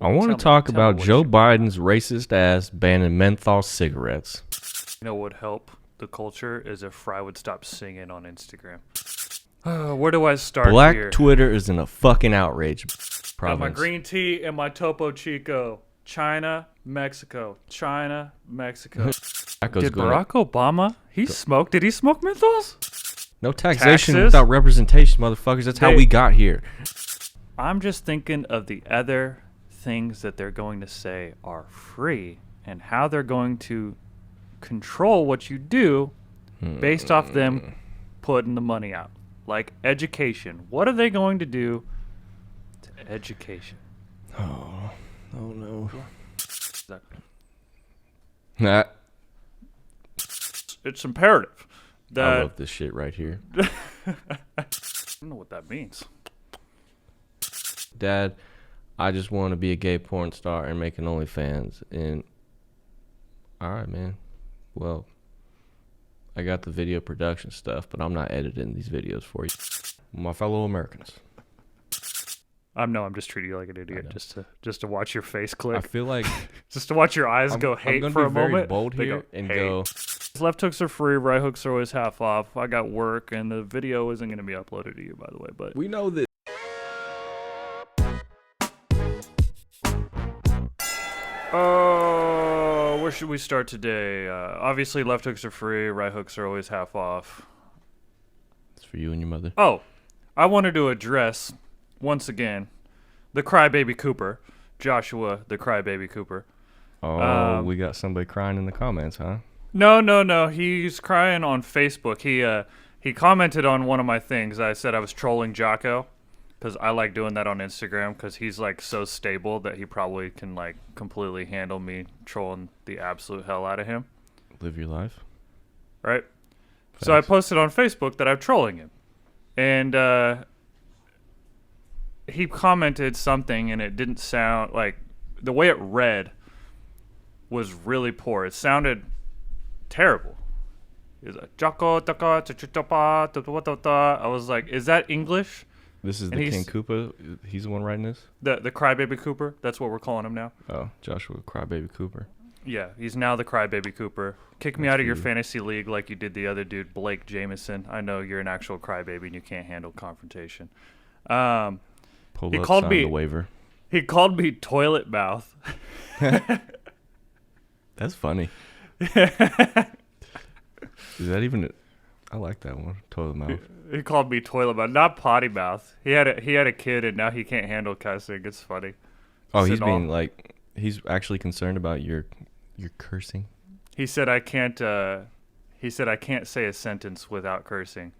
I want to talk about Joe Biden's racist ass banning menthol cigarettes. You know what would help the culture is if Fry would stop singing on Instagram. Where do I start Black here? Twitter is in a fucking outrage. Got my green tea and my Topo Chico. China, Mexico. China, Mexico. Did Barack Obama? Did he smoke menthols? No taxation Taxes? without representation, motherfuckers. That's how we got here. I'm just thinking of the other things that they're going to say are free and how they're going to control what you do based off them putting the money out. Like education. What are they going to do to education? Oh no. Nah. It's imperative that I love this shit right here. I don't know what that means. Dad, I just want to be a gay porn star and make an OnlyFans. And all right, man. Well, I got the video production stuff, but I'm not editing these videos for you. My fellow Americans. I'm just treating you like an idiot just to watch your face click. I feel like just to watch your eyes go hate for a moment. I'm going to be very bold here and go. Left hooks are free, right hooks are always half off. I got work, and the video isn't going to be uploaded to you, by the way. But we know this. Where should we start today? Obviously, left hooks are free, right hooks are always half off. It's for you and your mother. Oh, I wanted to address, once again, the Crybaby Cooper. Joshua, the Crybaby Cooper. Oh, we got somebody crying in the comments, huh? No. He's crying on Facebook. He commented on one of my things. I said I was trolling Jocko because I like doing that on Instagram because he's like so stable that he probably can like completely handle me trolling the absolute hell out of him. Live your life. Right? Thanks. So I posted on Facebook that I'm trolling him. And he commented something and it didn't sound like the way it read was really poor. It sounded terrible. He's like, Jocko, I was like, is that English? This is the King Koopa. He's the one writing this? The Crybaby Cooper. That's what we're calling him now. Oh, Joshua Crybaby Cooper. Yeah, he's now the Crybaby Cooper. Kick me out of your fantasy league like you did the other dude, Blake Jameson. I know you're an actual crybaby and you can't handle confrontation. Pull up, sign the waiver. He called me toilet mouth. That's funny. Is that even? I like that one. Toilet mouth. He called me toilet mouth, not potty mouth. He had a kid and now he can't handle cussing. It's funny. Oh, he's being like, he's actually concerned about your cursing. He said I can't. He said I can't say a sentence without cursing,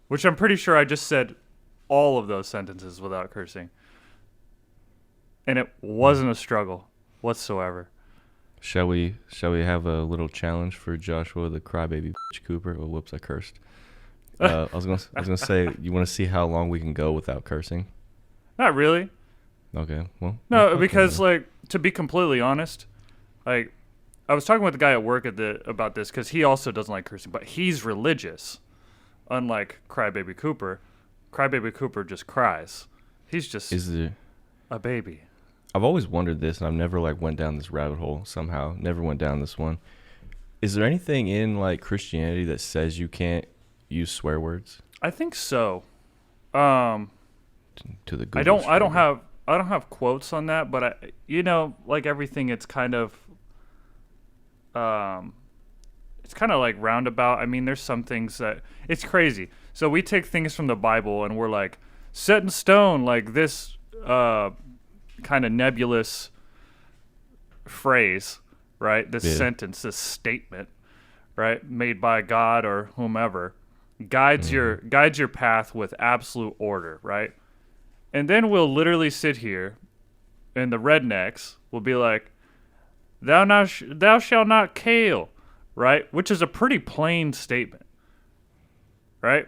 which I'm pretty sure I just said all of those sentences without cursing, and it wasn't a struggle whatsoever. Shall we have a little challenge for Joshua the Crybaby Cooper? Oh, whoops, I cursed. I was gonna say, you want to see how long we can go without cursing? Not really. Okay, well. No, because like to be completely honest, like I was talking with the guy at work about this because he also doesn't like cursing, but he's religious, unlike Crybaby Cooper. Crybaby Cooper just cries. He's just a baby. I've always wondered this, and I've never like went down this rabbit hole somehow. Never went down this one. Is there anything in like Christianity that says you can't use swear words? I think so. To the I don't have quotes on that, but like everything, it's kind of like roundabout. I mean, there's some things that it's crazy. So we take things from the Bible and we're like set in stone, like this kind of nebulous phrase, right? This sentence, this statement, right, made by God or whomever, guides your path with absolute order, right? And then we'll literally sit here, and the rednecks will be like, thou shalt not kill, right? Which is a pretty plain statement, right?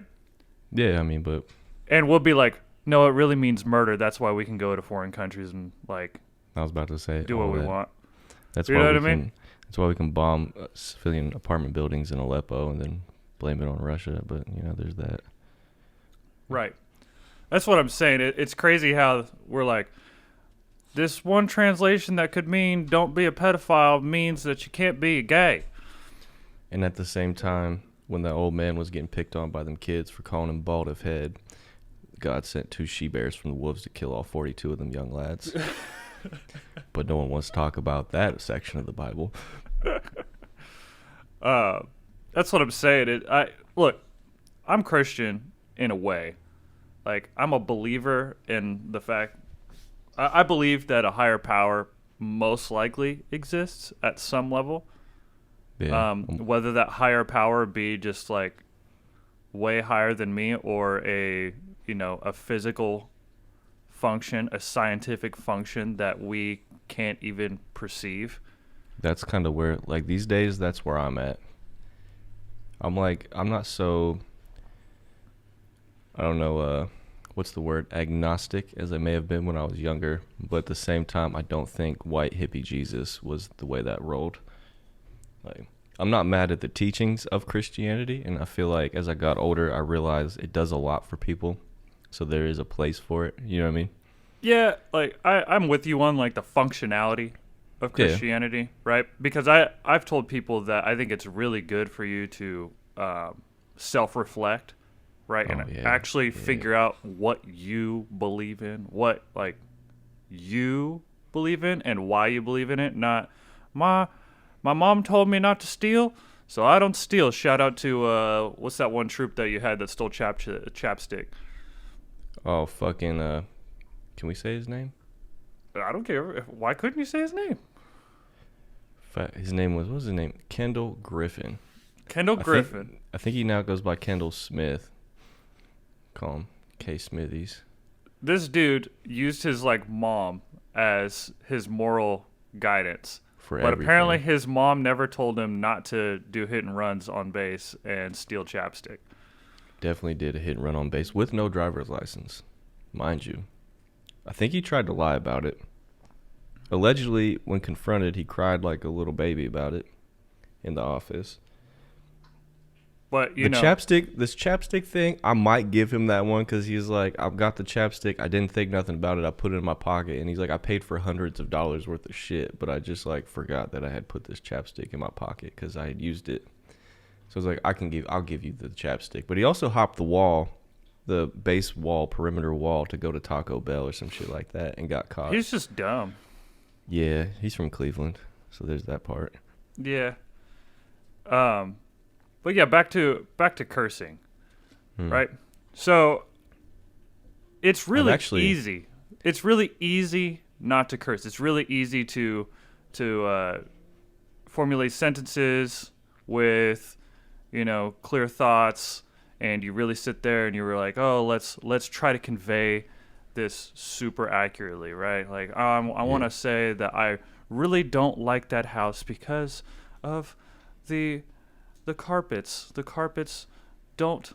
Yeah, I mean, but... And we'll be like, no, it really means murder. That's why we can go to foreign countries and, like... I was about to say... do what we want. That's why I mean? That's why we can bomb civilian apartment buildings in Aleppo and then blame it on Russia. But, there's that. Right. That's what I'm saying. It's crazy how we're like, this one translation that could mean don't be a pedophile means that you can't be gay. And at the same time, when that old man was getting picked on by them kids for calling him bald of head, God sent 2 she-bears from the wolves to kill all 42 of them young lads. But no one wants to talk about that section of the Bible. That's what I'm saying. Look, I'm Christian in a way. Like, I'm a believer in the fact... I believe that a higher power most likely exists at some level. Yeah. Whether that higher power be just like way higher than me, or a physical function, a scientific function that we can't even perceive. That's kind of where, like, these days, that's where I'm at. I'm not so, I don't know, what's the word, agnostic as I may have been when I was younger, but at the same time, I don't think white hippie Jesus was the way that rolled. Like, I'm not mad at the teachings of Christianity, and I feel like as I got older, I realized it does a lot for people, so there is a place for it. You know what I mean? Yeah, like I'm with you on like the functionality of Christianity, right? Because I've told people that I think it's really good for you to self-reflect, right, and actually figure out what you believe in, what like you believe in, and why you believe in it. Not my mom told me not to steal, so I don't steal. Shout out to what's that one troop that you had that stole chapstick? Oh, fucking can we say his name? I don't care. Why couldn't you say his name? His name was, what was his name? Kendall Griffin. I think he now goes by Kendall Smith. Call him K Smithies. This dude used his like mom as his moral guidance. For but everything. Apparently his mom never told him not to do hit and runs on base and steal chapstick. Definitely did a hit and run on base with no driver's license, mind you. I think he tried to lie about it. Allegedly, when confronted, he cried like a little baby about it in the office. But this chapstick thing, I might give him that one because he's like, I've got the chapstick. I didn't think nothing about it. I put it in my pocket. And he's like, I paid for hundreds of dollars worth of shit, but I just like forgot that I had put this chapstick in my pocket because I had used it. So I was like, I'll give you the chapstick. But he also hopped the wall, the base wall, perimeter wall, to go to Taco Bell or some shit like that, and got caught. He's just dumb. Yeah, he's from Cleveland, so there's that part. Yeah. But yeah, back to cursing, right? So it's really easy. It's really easy not to curse. It's really easy to formulate sentences with, clear thoughts, and you really sit there and you were like, oh, let's try to convey this super accurately, right? Like, I want to say that I really don't like that house because of the carpets. The carpets don't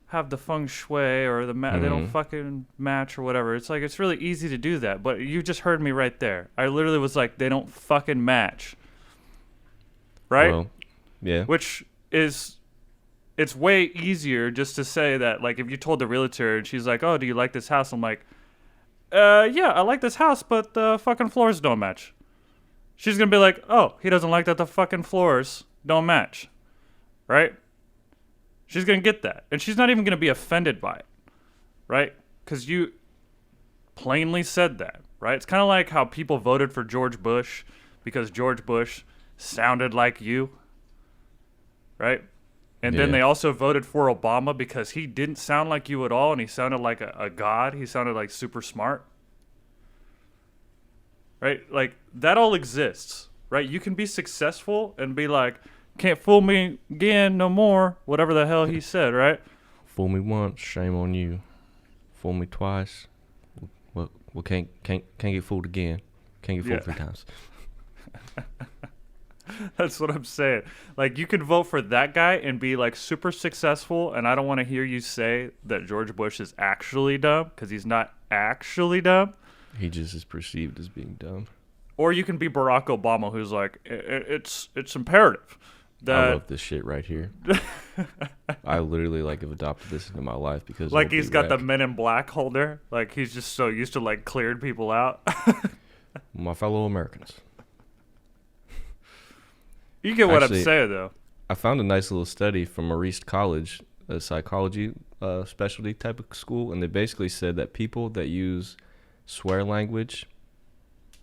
have the feng shui, or they don't fucking match or whatever. It's like, it's really easy to do that, but you just heard me right there. I literally was like, they don't fucking match, right? Well, yeah. Which is, it's way easier just to say that, like, if you told the realtor and she's like, oh, do you like this house? I'm like, yeah, I like this house, but the fucking floors don't match. She's gonna be like, oh, he doesn't like that the fucking floors don't match. Right? She's going to get that. And she's not even going to be offended by it. Right? Because you plainly said that. Right? It's kind of like how people voted for George Bush because George Bush sounded like you. Right? And then they also voted for Obama because he didn't sound like you at all, and he sounded like a god. He sounded like super smart. Right? Like, that all exists. Right? You can be successful and be like, can't fool me again no more, whatever the hell he said, right? Fool me once, shame on you. Fool me twice, well can't get fooled again. Can't get fooled 3 times. That's what I'm saying. Like, you can vote for that guy and be like super successful, and I don't want to hear you say that George Bush is actually dumb, because he's not actually dumb. He just is perceived as being dumb. Or you can be Barack Obama, who's like, it's imperative. I love this shit right here. I literally have adopted this into my life because he's got the Men in Black holder. Like, he's just so used to clearing people out. My fellow Americans. You get what Actually, I'm saying, though. I found a nice little study from Marist College, a psychology specialty type of school, and they basically said that people that use swear language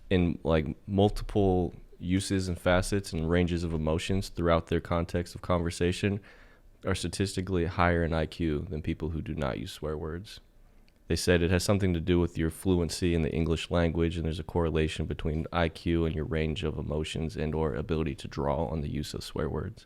in like multiple uses and facets and ranges of emotions throughout their context of conversation are statistically higher in IQ than people who do not use swear words. They said it has something to do with your fluency in the English language, and there's a correlation between IQ and your range of emotions and or ability to draw on the use of swear words.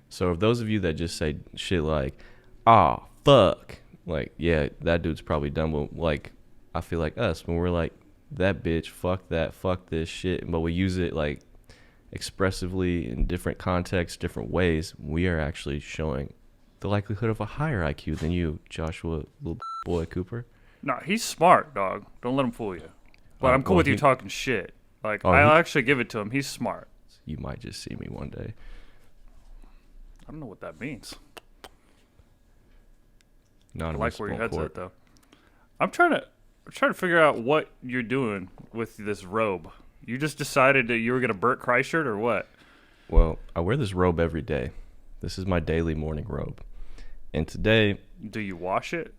So if those of you that just say shit like, "ah, fuck," like, yeah, that dude's probably dumb. But like, I feel like us when we're like, "that bitch, fuck that, fuck this shit," but we use it like expressively in different contexts, different ways, we are actually showing the likelihood of a higher IQ than you, Joshua, little boy Cooper. Nah, he's smart, dog. Don't let him fool you. But I'm cool with you talking shit. Like, I'll actually give it to him. He's smart. You might just see me one day. I don't know what that means. Not I like where your head's at, though. I'm trying to figure out what you're doing with this robe. You just decided that you were gonna Bert Kreischer or what? Well, I wear this robe every day. This is my daily morning robe. And today... Do you wash it?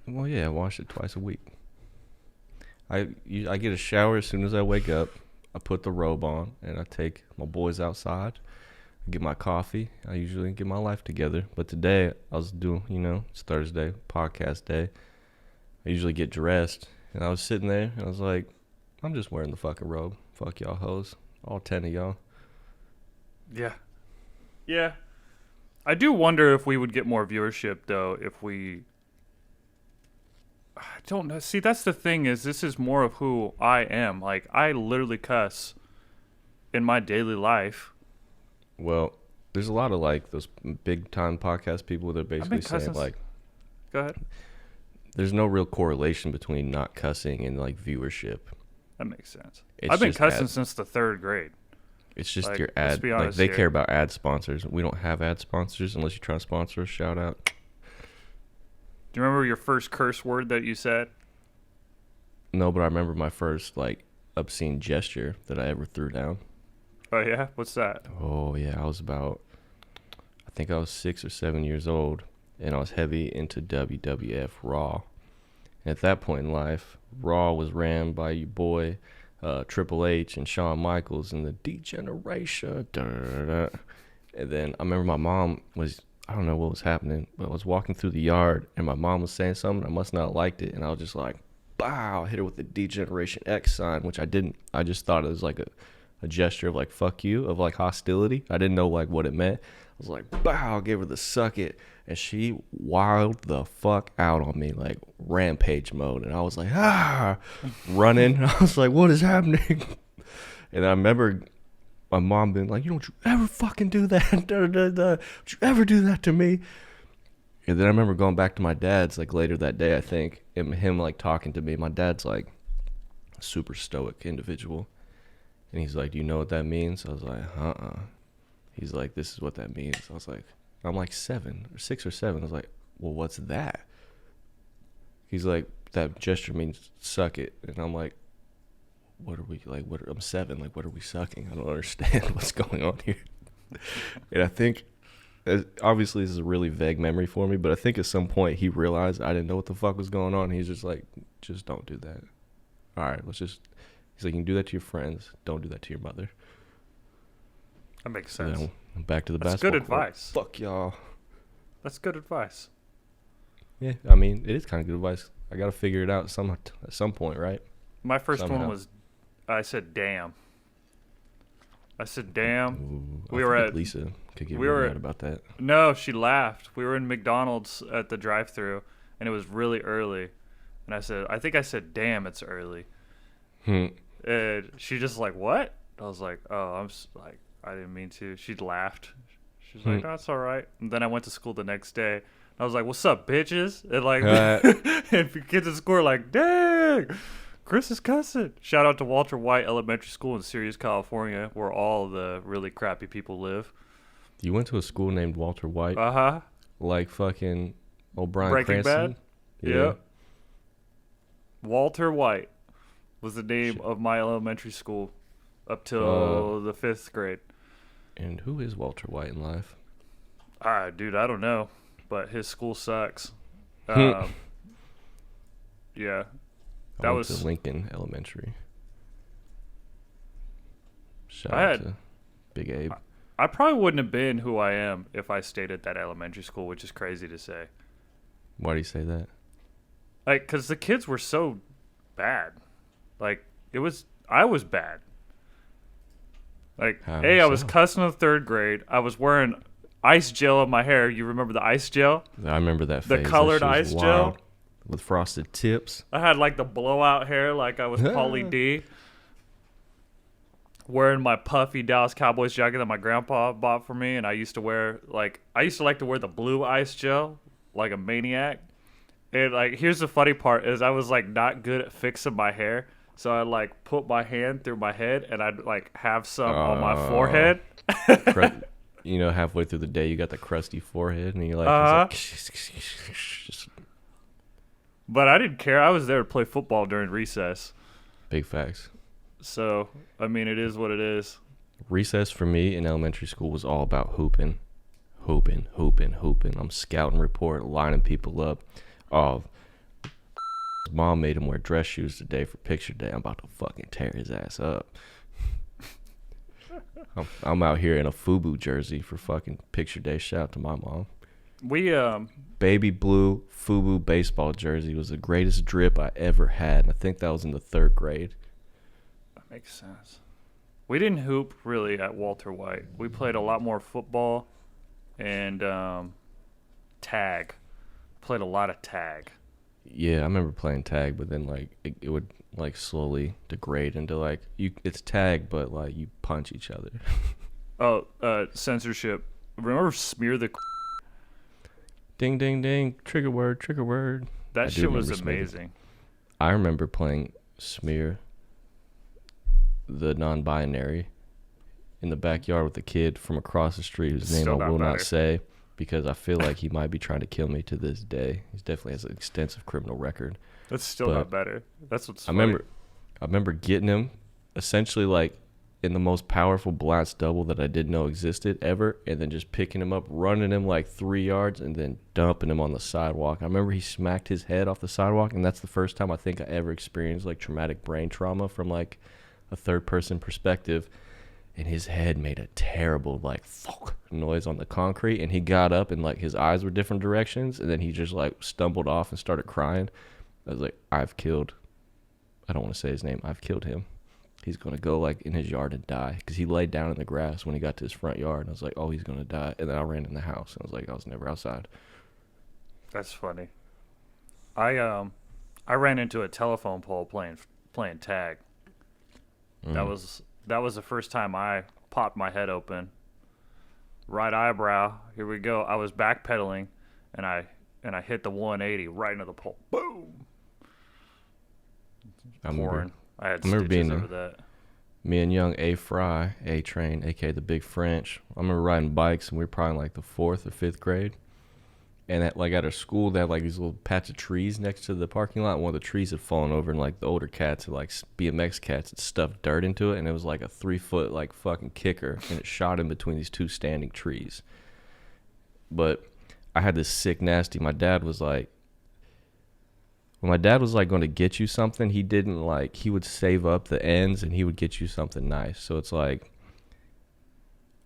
Well, yeah, I wash it twice a week. I get a shower as soon as I wake up. I put the robe on, and I take my boys outside. I get my coffee. I usually get my life together. But today, I was doing, it's Thursday, podcast day. I usually get dressed, and I was sitting there, and I was like, I'm just wearing the fucking robe. Fuck y'all hoes. All 10 of y'all. Yeah. Yeah. I do wonder if we would get more viewership, though, if we... I don't know. See, that's the thing is this is more of who I am. Like, I literally cuss in my daily life. Well, there's a lot of, like, those big-time podcast people that are basically saying, like... Go ahead. There's no real correlation between not cussing and, like, viewership. That makes sense. I've been cussing since the 3rd grade. It's just your ad. Like, they care about ad sponsors. We don't have ad sponsors unless you try to sponsor us. Shout out. Do you remember your first curse word that you said? No, but I remember my first, like, obscene gesture that I ever threw down. Oh, yeah? What's that? Oh, yeah. I think I was 6 or 7 years old, and I was heavy into WWF Raw. And at that point in life, Raw was ran by your boy Triple H and Shawn Michaels and the D-Generation. And then I remember my mom was... I don't know what was happening, but I was walking through the yard, and my mom was saying something. I must not have liked it, and I was just like, bow, hit her with the D-Generation X sign, which I didn't. I just thought it was like a gesture of like, fuck you, of like hostility. I didn't know like what it meant. I was like, bow, gave her the suck it, and she wilded the fuck out on me, like rampage mode. And I was like, running. I was like, what is happening? And I remember... my mom been like, don't you ever fucking do that. Don't you ever do that to me. And then I remember going back to my dad's like later that day, I think, and him like talking to me. My dad's like a super stoic individual. And he's like, do you know what that means? I was like, He's like, this is what that means. I was like, I'm like 6 or 7. I was like, well, what's that? He's like, that gesture means suck it. And I'm like, what are we like? I'm 7. Like, what are we sucking? I don't understand what's going on here. And I think, obviously, this is a really vague memory for me, but I think at some point he realized I didn't know what the fuck was going on. He's just like, just don't do that. All right, he's like, you can do that to your friends. Don't do that to your mother. That makes sense. So I'm back to the That's basketball good court. advice. Fuck y'all. That's good advice. Yeah, I mean, it is kind of good advice. I got to figure it out at some point, right? My first one was, I said, damn. I said, damn. Ooh, we were at Lisa. Could get really mad about that. No, she laughed. We were in McDonald's at the drive-thru, and it was really early. And I think I said, damn, it's early. And she just like, what? I was like, oh, I didn't mean to. She laughed. She was like, that's all right. And then I went to school the next day. I was like, what's up, bitches? And like, and kids at school were like, dang, Chris is cussing. Shout out to Walter White Elementary School in Sirius, California, where all the really crappy people live. You went to a school named Walter White? Uh-huh. Like fucking O'Brien Breaking Cranston? Bad? Yeah. Walter White. was the name of my elementary school up till the 5th grade. And who is Walter White in life? Dude, I don't know, but his school sucks. Yeah, I went to Lincoln Elementary. Shout out to Big Abe. I probably wouldn't have been who I am if I stayed at that elementary school, which is crazy to say. Why do you say that? Like, because the kids were so bad. Like, I was bad. Like, I was cussing in the 3rd grade. I was wearing ice gel in my hair. You remember the ice gel? I remember that phase. The colored ice gel? With frosted tips. I had, like, the blowout hair like I was Pauly D. Wearing my puffy Dallas Cowboys jacket that my grandpa bought for me. And I used to like to wear the blue ice gel like a maniac. And, like, here's the funny part is I was, like, not good at fixing my hair. So I'd, like, put my hand through my head and I'd, like, have some on my forehead. Halfway through the day, you got the crusty forehead and you're like, But I didn't care. I was there to play football during recess. Big facts. So, I mean, it is what it is. Recess for me in elementary school was all about hooping. I'm scouting report, lining people up. Oh, mom made him wear dress shoes today for picture day. I'm about to fucking tear his ass up. I'm out here in a FUBU jersey for fucking picture day. Shout out to my mom. Baby blue FUBU baseball jersey was the greatest drip I ever had. And I think that was in the 3rd grade. That makes sense. We didn't hoop really at Walter White. We played a lot more football and tag. Played a lot of tag. Yeah, I remember playing tag, but then like it would like slowly degrade into like it's tag, but like you punch each other. Censorship. Remember smear the ding ding ding, trigger word. That shit was amazing. I remember playing smear the non-binary in the backyard with a kid from across the street whose name I will not say because I feel like he might be trying to kill me to this day. He definitely has an extensive criminal record. That's still not better. That's what's funny. I remember getting him essentially like in the most powerful blast double that I didn't know existed ever, and then just picking him up, running him like 3 yards, and then dumping him on the sidewalk. I remember he smacked his head off the sidewalk, and that's the first time I think I ever experienced like traumatic brain trauma from like a third-person perspective. And his head made a terrible like fuck noise on the concrete, and he got up and like his eyes were different directions, and then he just like stumbled off and started crying. I was like, I don't want to say his name. I've killed him. He's going to go like in his yard and die, because he laid down in the grass when he got to his front yard, and I was like, oh, he's going to die. And then I ran in the house, and I was like, I was never outside. That's funny. I ran into a telephone pole playing tag. That was the first time I popped my head open. Right eyebrow. Here we go. I was backpedaling, and I hit the 180 right into the pole. Boom. I had stitches being over that. Me and young A Fry, A Train, aka the Big French. I remember riding bikes, and we were probably in like the 4th or 5th grade. And at our school, they had like these little patch of trees next to the parking lot. One of the trees had fallen over, and like the older cats, like BMX cats, had stuffed dirt into it, and it was like a 3-foot like fucking kicker, and it shot in between these 2 standing trees. But I had this sick nasty. My dad was like, when my dad was like going to get you something, he would save up the ends and he would get you something nice. So it's like,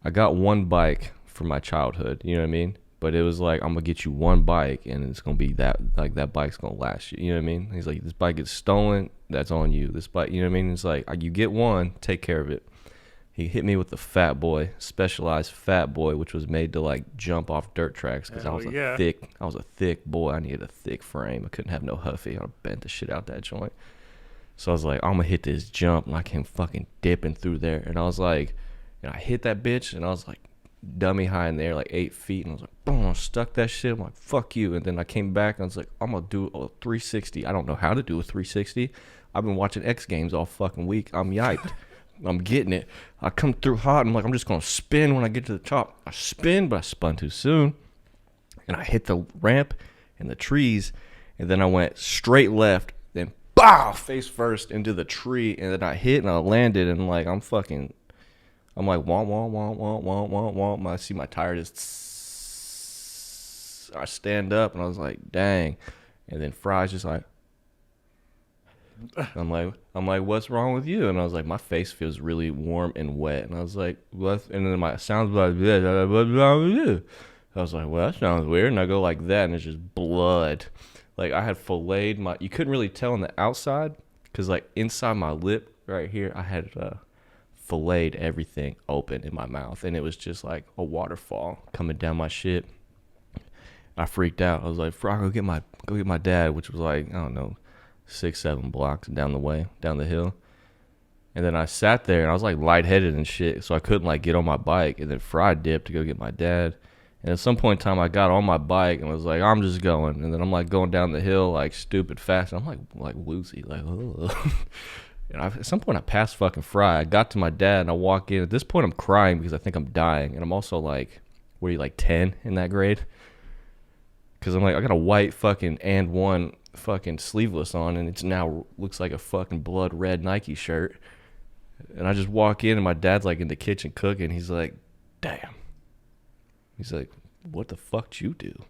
I got one bike for my childhood, you know what I mean? But it was like, I'm going to get you one bike, and it's going to be that bike's going to last you. You know what I mean? He's like, this bike gets stolen, that's on you. This bike, you know what I mean? It's like, you get one, take care of it. He hit me with the Fat Boy, Specialized Fat Boy, which was made to like jump off dirt tracks, because I was a thick boy. I needed a thick frame. I couldn't have no Huffy. I bent the shit out that joint. So I was like, I'm going to hit this jump, and I came fucking dipping through there. And I was like, and I hit that bitch, and I was like, dummy high in the air, like 8 feet, and I was like, boom, I stuck that shit. I'm like, fuck you. And then I came back, and I was like, I'm gonna do a 360. I don't know how to do a 360. I've been watching X Games all fucking week. I'm yiped. I'm getting it. I come through hot, and I'm like, I'm just gonna spin when I get to the top. I spin, but I spun too soon, and I hit the ramp and the trees, and then I went straight left, then bow, face first into the tree, and then I hit and I landed, and like I'm like womp womp womp womp womp womp womp. I see my tire just. I stand up and I was like, dang, and then Fry's just like. I'm like, what's wrong with you? And I was like, my face feels really warm and wet. And I was like, what? And then my sounds like, what's wrong with you? I was like, well, that sounds weird. And I go like that, and it's just blood. Like I had filleted my. You couldn't really tell on the outside because like inside my lip right here, I had filleted everything open in my mouth, and it was just like a waterfall coming down my shit. I freaked out. I was like, "Frog, go get my dad," which was like, I don't know, 6-7 blocks down the hill. And then I sat there and I was like lightheaded and shit, so I couldn't like get on my bike. And then Fry dipped to go get my dad. And at some point in time, I got on my bike and was like, I'm just going. And then I'm like going down the hill like stupid fast. And I'm like woozy, like, oh. And at some point I passed fucking Fry. I got to my dad and I walk in. At this point I'm crying because I think I'm dying. And I'm also like, what are you, like 10 in that grade? Because I'm like, I got a white fucking and one fucking sleeveless on, and it's now looks like a fucking blood red Nike shirt. And I just walk in and my dad's like in the kitchen cooking. He's like, damn. He's like, what the fuck did you do?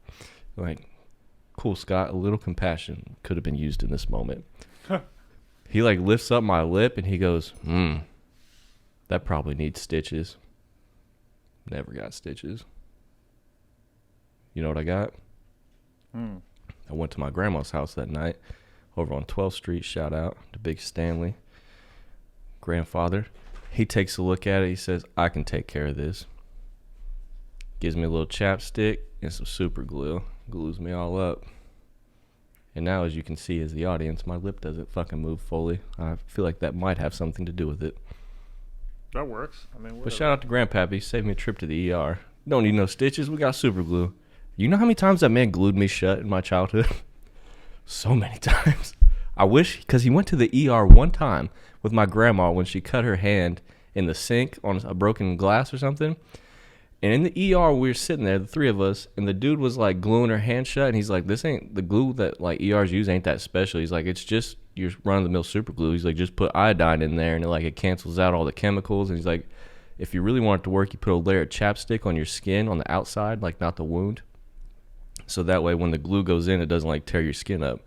I'm like, cool, Scott, a little compassion could have been used in this moment. He like lifts up my lip and he goes, that probably needs stitches. Never got stitches. You know what I got? I went to my grandma's house that night over on 12th Street. Shout out to Big Stanley, grandfather. He takes a look at it. He says, I can take care of this. Gives me a little chapstick and some super glue. Glues me all up. And now, as you can see as the audience, my lip doesn't fucking move fully. I feel like that might have something to do with it. That works. I mean, whatever. But shout out to Grandpappy. Saved me a trip to the ER. Don't need no stitches. We got super glue. You know how many times that man glued me shut in my childhood? So many times. I wish, because he went to the ER one time with my grandma when she cut her hand in the sink on a broken glass or something. And in the ER, we were sitting there, the three of us, and the dude was like gluing her hand shut. And he's like, this ain't the glue that like ERs use ain't that special. He's like, it's just your run-of-the-mill super glue. He's like, just put iodine in there and it cancels out all the chemicals. And he's like, if you really want it to work, you put a layer of chapstick on your skin on the outside, like not the wound. So that way when the glue goes in, it doesn't like tear your skin up.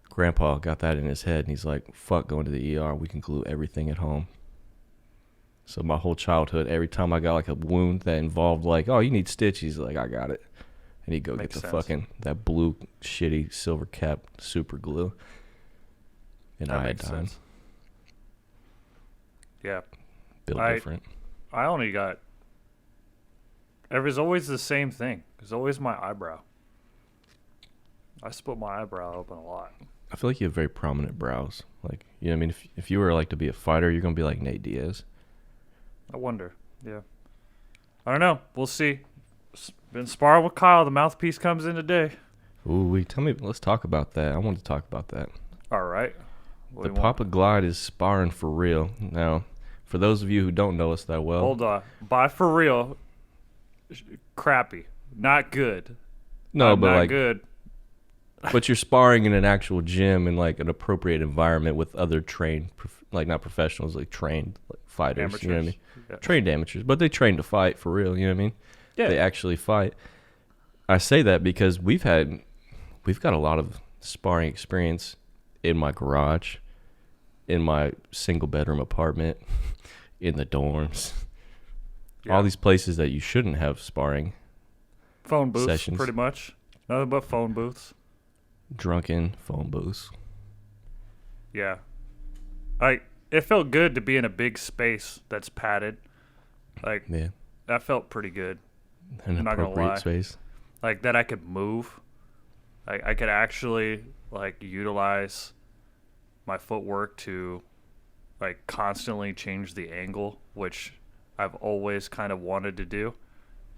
Grandpa got that in his head, and he's like, fuck going to the ER. We can glue everything at home. So my whole childhood, every time I got like a wound that involved like, oh, you need stitches, he's like, I got it. And he'd go get the fucking, that blue shitty silver cap super glue. And iodine. Yeah. Built different. I only got... It was always the same thing. It was always my eyebrow. I split my eyebrow open a lot. I feel like you have very prominent brows. Like, you know what I mean? If you were like to be a fighter, you're going to be like Nate Diaz. I wonder. Yeah. I don't know. We'll see. Been sparring with Kyle. The mouthpiece comes in today. Ooh, let's talk about that. I want to talk about that. All right. The Papa Glide is sparring for real. Now, for those of you who don't know us that well. Hold on. By for real... Crappy, not good. No, but not like good. But you're sparring in an actual gym in like an appropriate environment with other trained, like not professionals, like trained like fighters. Amateurs. You know what I mean? Yeah. Trained amateurs, but they train to fight for real. You know what I mean? Yeah. They actually fight. I say that because we've got a lot of sparring experience in my garage, in my single bedroom apartment, in the dorms. Yeah. All these places that you shouldn't have sparring. Phone booths, sessions. Pretty much. Nothing but phone booths. Drunken phone booths. Yeah. It felt good to be in a big space that's padded. Like, yeah. That felt pretty good. An appropriate space. Like, that I could move. Like, I could actually, like, utilize my footwork to, like, constantly change the angle, which... I've always kind of wanted to do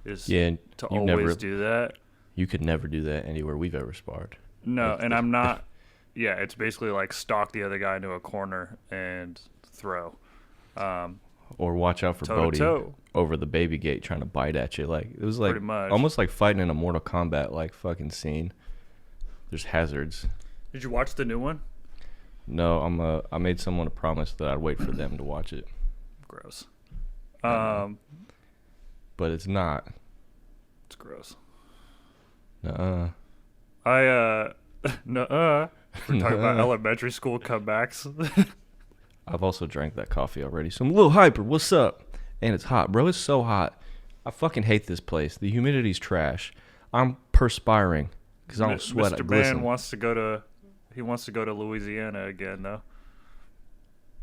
is to always do that. You could never do that anywhere we've ever sparred. No, and I'm not. Yeah, it's basically like stalk the other guy into a corner and throw. Or watch out for Bodie over the baby gate trying to bite at you. Like it was like almost like fighting in a Mortal Kombat like fucking scene. There's hazards. Did you watch the new one? No, I made someone a promise that I'd wait for them to watch it. Gross. But it's not. It's gross. Nuh-uh. Nuh-uh. We're talking about elementary school comebacks. I've also drank that coffee already, so I'm a little hyper. What's up? And it's hot, bro. It's so hot. I fucking hate this place. The humidity's trash. I'm perspiring because I don't sweat. Mr. I glisten. Man wants to go to Louisiana again, though.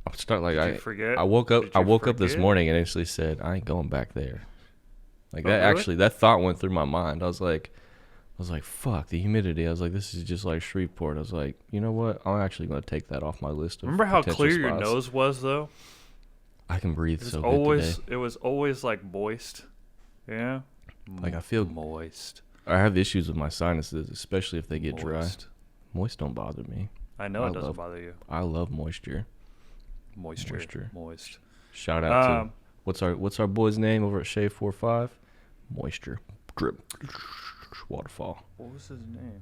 I'll start like Did you forget? I woke up. Did you I woke up this forget? morning and instantly said, "I ain't going back there." Like Oh, that. really? Actually, that thought went through my mind. I was like, fuck the humidity. I was like, this is just like Shreveport. I was like, you know what? I'm actually going to take that off my list of Remember how potential clear your spots. nose was, though? I can breathe It was so always good today. it was always like moist. Yeah. Like I feel moist. I have issues with my sinuses, especially if they get dry. Moist. Moist don't bother me. I know I it doesn't love- bother you. I love moisture. Moisture. Moist. Shout out to Um, what's our boy's name over at Shave 45? Moisture. Drip. Waterfall. what was his name?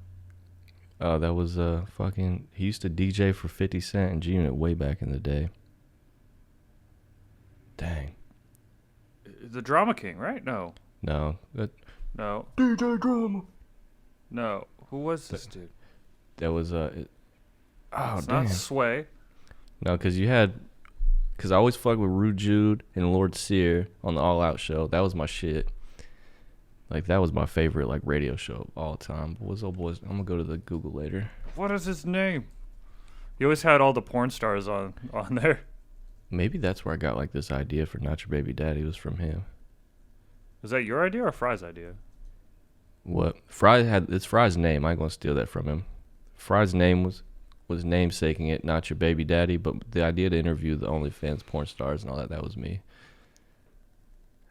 That was fucking. He used to DJ for 50 Cent and G-Unit way back in the day. Dang. The Drama King, right? No. No. No. DJ Drama. No. Who was this dude? That was oh It's damn. not Sway. No, because I always fuck with Rude Jude and Lord Sear on the All Out show. That was my shit. Like that was my favorite like radio show of all time. But what's old boys? I'm gonna go to the Google later. What is his name? He always had all the porn stars on there. Maybe that's where I got like this idea for Not Your Baby Daddy was from him. Was that your idea or Fry's idea? What it's Fry's name. I ain't gonna steal that from him. Fry's name was namesaking it Not Your Baby Daddy, but the idea to interview the OnlyFans porn stars and all that was me.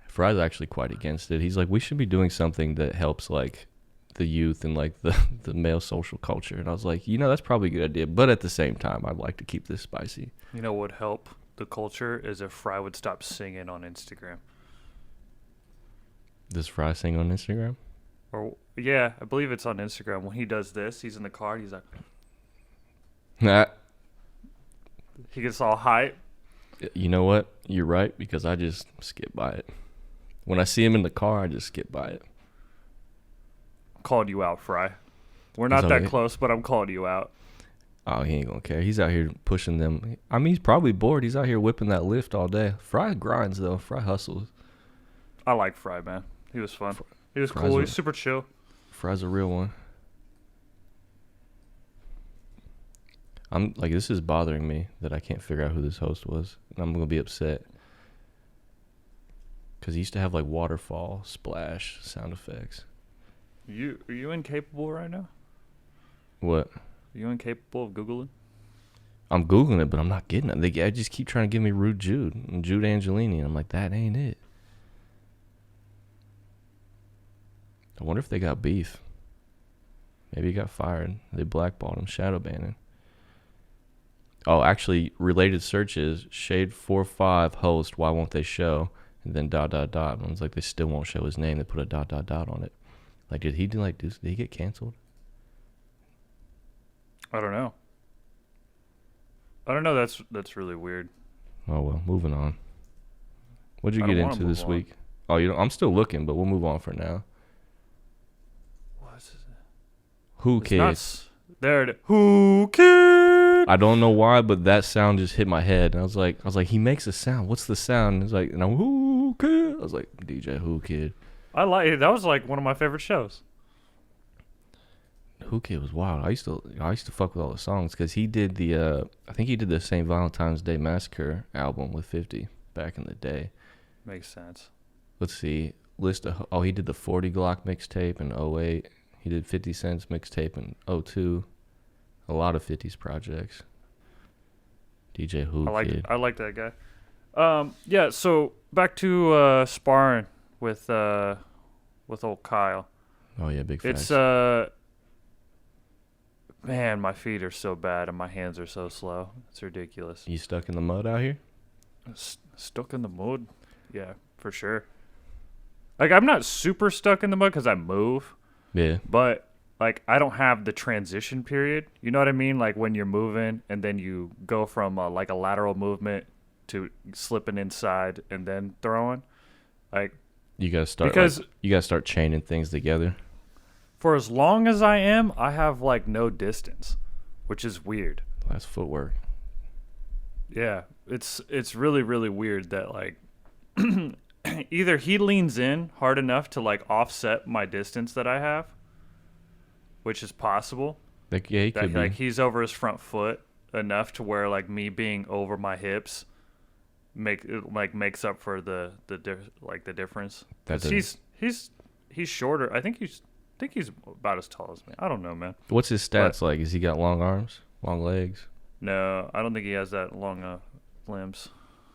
Fry's actually quite against it. He's like, we should be doing something that helps like the youth and like the male social culture. And I was like, that's probably a good idea, but at the same time, I'd like to keep this spicy. You know what would help the culture is if Fry would stop singing on Instagram. Does Fry sing on Instagram? Or yeah, I believe it's on Instagram. When he does this, he's in the car. He's like, Nah. he gets all hype. You know what? You're right, because I just skip by it. When I see him in the car, I just skip by it. Called you out, Fry. We're He's not on that it. close, but I'm calling you out. Oh, he ain't gonna care. He's out here pushing them. I mean, he's probably bored. He's out here whipping that lift all day. Fry grinds, though. Fry hustles. I like Fry, man. He was fun. He was Fry's cool. a- He's super chill. Fry's a real one. I'm like, this is bothering me that I can't figure out who this host was. And I'm gonna be upset. Because he used to have like waterfall, splash, sound effects. Are you incapable right now? What? Are you incapable of Googling? I'm Googling it, but I'm not getting it. I just keep trying to give me Rude Jude and Jude Angelini. And I'm like, that ain't it. I wonder if they got beef. Maybe he got fired. They blackballed him, shadow banning. Oh, actually, related searches, Shade 45 host, why won't they show? And then ... And I was like, they still won't show his name. They put a ... on it. Like, did he get canceled? I don't know. That's really weird. Oh, well, moving on. What'd you I get don't wanna into move this on. week? Oh, I'm still looking, but we'll move on for now. What is it? Who It's cares? nuts. There it is. Who cares? I don't know why, but that sound just hit my head. And I was like, he makes a sound. What's the sound? And he's like, and I'm, who kid? I was like, DJ Who Kid. I like it. That was like one of my favorite shows. Who Kid was wild. I used to fuck with all the songs because he did I think he did the St. Valentine's Day Massacre album with 50 back in the day. Makes sense. Let's see, he did the 40 Glock mixtape in 08. He did 50 Cent's mixtape in 02. A lot of 50's projects. DJ Who Kid. I like that guy. Yeah. So back to sparring with old Kyle. Oh yeah, big facts. It's man, my feet are so bad and my hands are so slow. It's ridiculous. You stuck in the mud out here? Stuck in the mud? Yeah, for sure. Like I'm not super stuck in the mud because I move, Yeah. but like I don't have the transition period. You know what I mean? Like when you're moving and then you go from like a lateral movement to slipping inside and then throwing. Like You gotta start because you gotta start chaining things together. for as long as I am, I have like no distance, which is weird. That's footwork. Yeah, it's really really weird that like either he leans in hard enough to like offset my distance that I have, which is possible. Like yeah, he That could be. like he's over his front foot enough to where like me being over my hips makes up for the difference. That's 'Cause he's shorter. I think he's about as tall as me. I don't know, man. What's his stats like? Has he got long arms, long legs? No, I don't think he has that long limbs.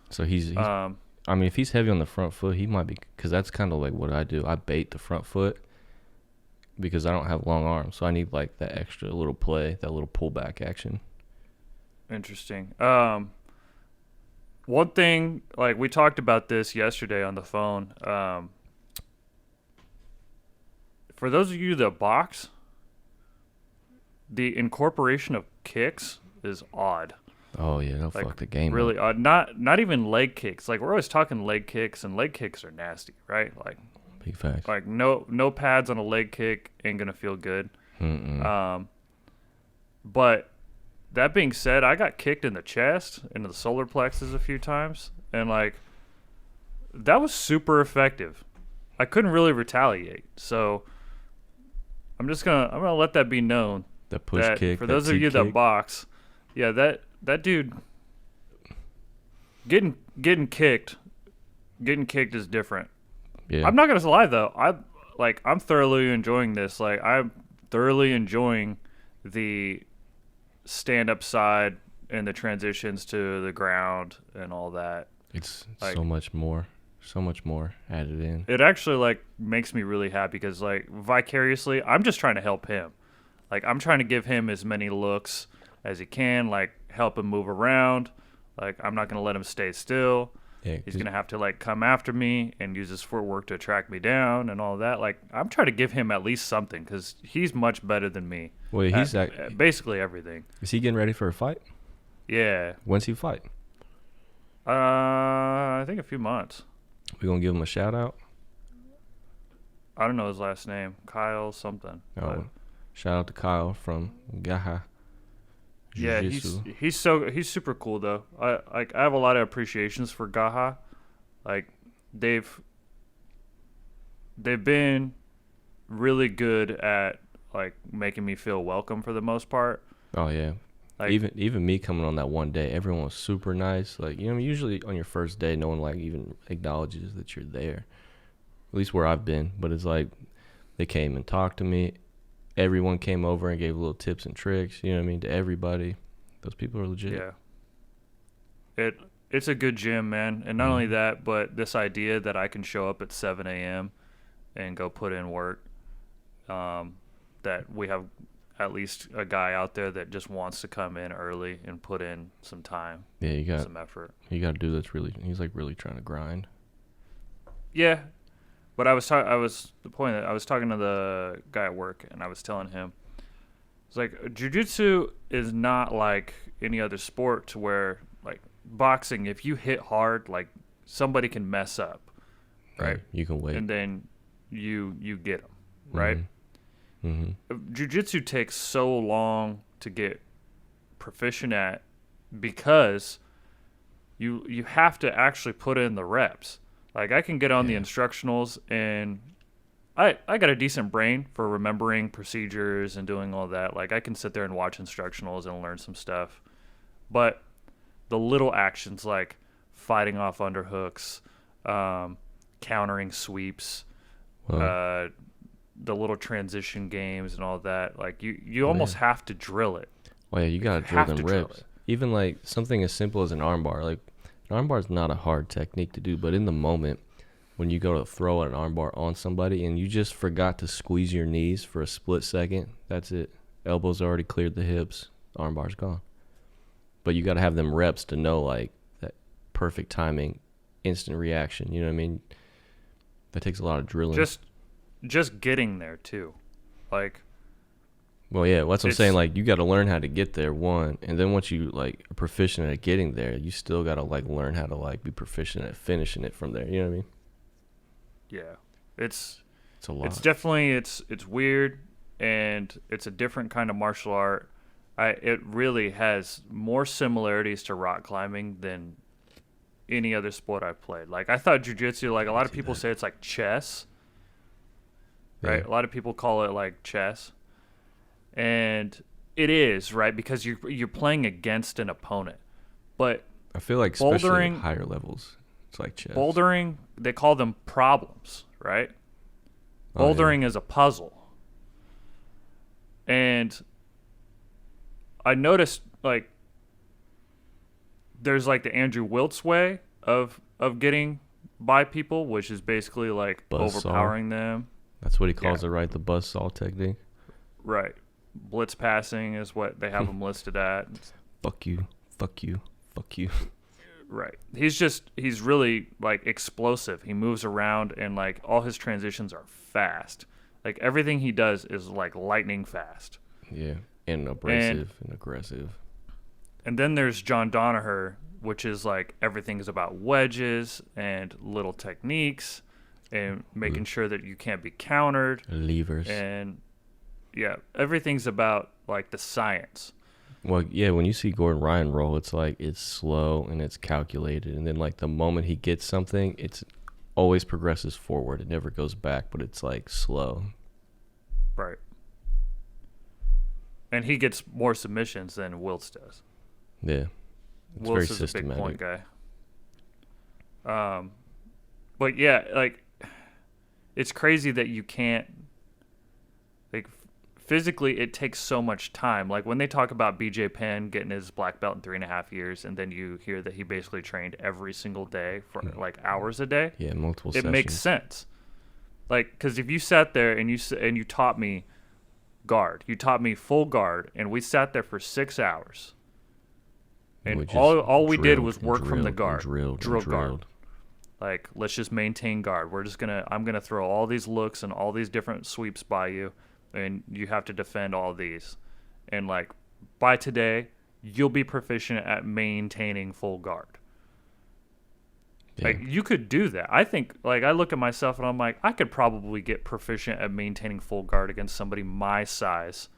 So he's I mean, if he's heavy on the front foot, he might be, because that's kind of like what I do. I bait the front foot because I don't have long arms, so I need like that extra little play, that little pullback action. Interesting. One thing, like we talked about this yesterday on the phone. For those of you that box, the incorporation of kicks is odd. Oh yeah, they'll Like fuck the game really up. odd. Not even leg kicks. Like we're always talking leg kicks, and leg kicks are nasty, right? Big facts. Like no pads on a leg kick ain't gonna feel good. But that being said, I got kicked in the chest, into the solar plexus a few times, and like that was super effective. I couldn't really retaliate, so I'm gonna let that be known. The push That kick. for that those of T you that kick. box, yeah, that dude getting kicked is different. Yeah. I'm not gonna lie though, I'm thoroughly enjoying this. Like I'm thoroughly enjoying the stand up side and the transitions to the ground and all that. It's like- so much more added in. It actually like makes me really happy because like vicariously, I'm just trying to help him. Like I'm trying to give him as many looks as he can, like help him move around. Like I'm not gonna let him stay still. Yeah, He's gonna have to like come after me and use his footwork to track me down and all that. Like I'm trying to give him at least something because he's much better than me. Well, he's at basically everything. Is he getting ready for a fight? Yeah. When's he fight? I think a few months. We gonna give him a shout out? I don't know his last name. Kyle something. Oh, but shout out to Kyle from Gaha. yeah, Jiu-Jitsu. he's super cool though. I have a lot of appreciations for Gaha. Like they've been really good at like making me feel welcome for the most part. Oh yeah. Like Even me coming on that one day, everyone was super nice. Like, you know, usually on your first day, no one like even acknowledges that you're there. At least where I've been. But it's like they came and talked to me. Everyone came over and gave little tips and tricks. You know what I mean? To everybody. Those people are legit. yeah. It's a good gym, man. And not only that, but this idea that I can show up at 7 a.m. and go put in work. That we have at least a guy out there that just wants to come in early and put in some time, Yeah, you got some effort. a dude that's he's like really trying to grind. Yeah, but I was talking to the guy at work, and I was telling him, it's like jiu-jitsu is not like any other sport to where like boxing, if you hit hard, like somebody can mess up, right? You can wait. And then you get them, right? Jiu-jitsu takes so long to get proficient at because you have to actually put in the reps. Like I can get on the instructionals and I got a decent brain for remembering procedures and doing all that. Like I can sit there and watch instructionals and learn some stuff. But the little actions like fighting off underhooks, countering sweeps, the little transition games and all that, like you almost have to drill it. Oh yeah, you gotta drill them reps. Even like something as simple as an armbar. Like an armbar is not a hard technique to do, but in the moment when you go to throw an armbar on somebody and you just forgot to squeeze your knees for a split second, that's it. Elbows already cleared the hips, armbar's gone. But you gotta have them reps to know like that perfect timing, instant reaction. You know what I mean? That takes a lot of drilling. Just getting there too. Like Well, yeah, what's I'm saying, like, you got to learn how to get there, one, and then once you, like, are proficient at getting there, you still got to, like, learn how to, like, be proficient at finishing it from there, you know what I mean? Yeah. It's a lot. It's definitely, it's weird, and it's a different kind of martial art. It really has more similarities to rock climbing than any other sport I've played. Like, I thought jiu-jitsu, like, a lot of people say it's like chess, right? Yeah. A lot of people call it, like, chess. And it is, right? Because you're playing against an opponent. But I feel like especially bouldering, at higher levels, it's like chess. Bouldering, they call them problems, right? Bouldering is a puzzle. And I noticed, like, there's, like, the Andrew Wiltz way of getting by people, which is basically, like, overpowering them. That's what he calls it, right? The buzzsaw technique. Right. Blitz passing is what they have him listed at. Fuck you. Fuck you. Fuck you. Right. He's really, like, explosive. He moves around, and, like, all his transitions are fast. Like, everything he does is, like, lightning fast. Yeah. And abrasive and aggressive. And then there's John Danaher, which is, like, everything is about wedges and little techniques and making sure that you can't be countered. Levers. And, yeah, everything's about, like, the science. Well, yeah, when you see Gordon Ryan roll, it's like it's slow and it's calculated. And then, like, the moment he gets something, it's always progresses forward. It never goes back, but it's, like, slow. Right. And he gets more submissions than Wiltz does. Yeah. It's Wiltz very is systematic. a big point guy. But, yeah, like, it's crazy that you can't, like, physically it takes so much time. Like, when they talk about BJ Penn getting his black belt in 3.5 years, and then you hear that he basically trained every single day for, like, hours a day. Yeah, multiple It sessions. makes sense. Like, because if you sat there and you taught me guard, you taught me full guard, and we sat there for 6 hours, and all we did was work from the guard, drill guard. Like, let's just maintain guard. I'm gonna throw all these looks and all these different sweeps by you, and you have to defend all these. And, like, by today, you'll be proficient at maintaining full guard. Yeah. Like, you could do that. I think, like, I look at myself and I'm like, I could probably get proficient at maintaining full guard against somebody my size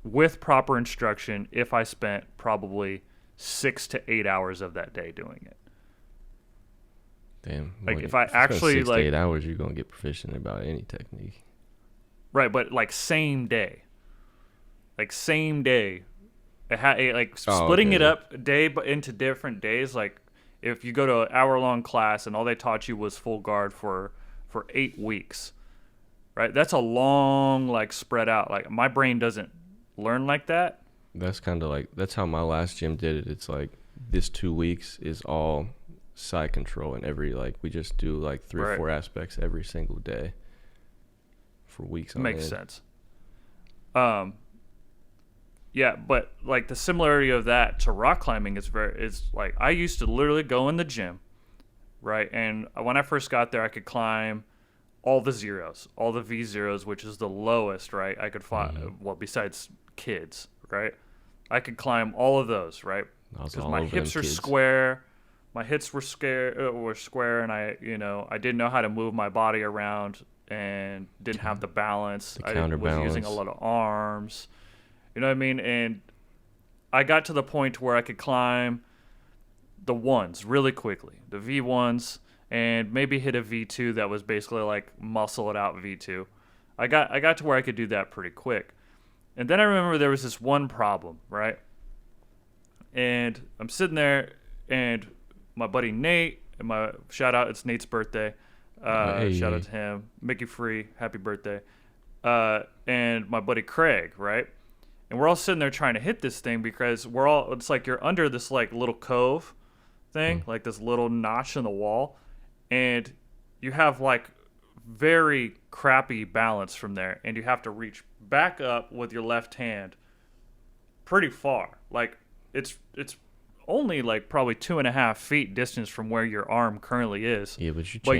with proper instruction if I spent probably 6 to 8 hours of that day doing it. Damn. Like, if I actually, 6 like, to 8 hours, you're going to get proficient about any technique. Right, but, like, same day. Like, same day. Splitting it up into different days, like, if you go to an hour-long class and all they taught you was full guard for 8 weeks, right? That's a long, like, spread out. Like, my brain doesn't learn like that. That's kind of like, that's how my last gym did it. It's like this 2 weeks is all side control, and we just do like 3 or 4 aspects every single day for weeks on end. Makes sense. Yeah, but, like, the similarity of that to rock climbing is like, I used to literally go in the gym, right? And when I first got there, I could climb all the zeros, all the V0s, which is the lowest, right? I could find, well, besides kids, right? I could climb all of those, right? Because my hips are square. My hips were square, and I didn't know how to move my body around and didn't have the balance. I was using a lot of arms. You know what I mean? And I got to the point where I could climb the ones really quickly, the V1s, and maybe hit a V2 that was basically like muscle it out V2. I got to where I could do that pretty quick. And then I remember there was this one problem, right? And I'm sitting there, and my buddy Nate, and shout out, it's Nate's birthday. Shout out to him. Mickey Free, happy birthday. And my buddy Craig, right? And we're all sitting there trying to hit this thing because it's like you're under this like little cove thing, like this little notch in the wall, and you have like very crappy balance from there, and you have to reach back up with your left hand pretty far. Like it's only like probably 2.5 feet distance from where your arm currently is. Yeah, but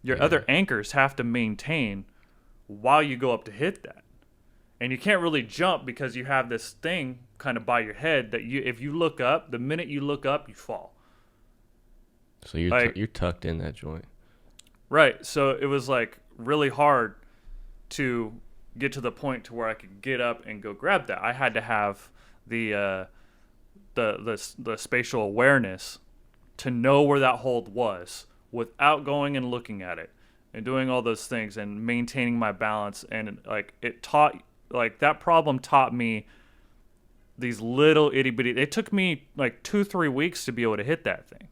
your other anchors have to maintain while you go up to hit that. And you can't really jump because you have this thing kind of by your head that if you look up, the minute you look up, you fall. So you're tucked in that joint. Right. So it was like really hard to get to the point to where I could get up and go grab that. I had to have the spatial awareness to know where that hold was without going and looking at it and doing all those things and maintaining my balance. And like that problem taught me these little itty bitty. It took me like 2-3 weeks to be able to hit that thing.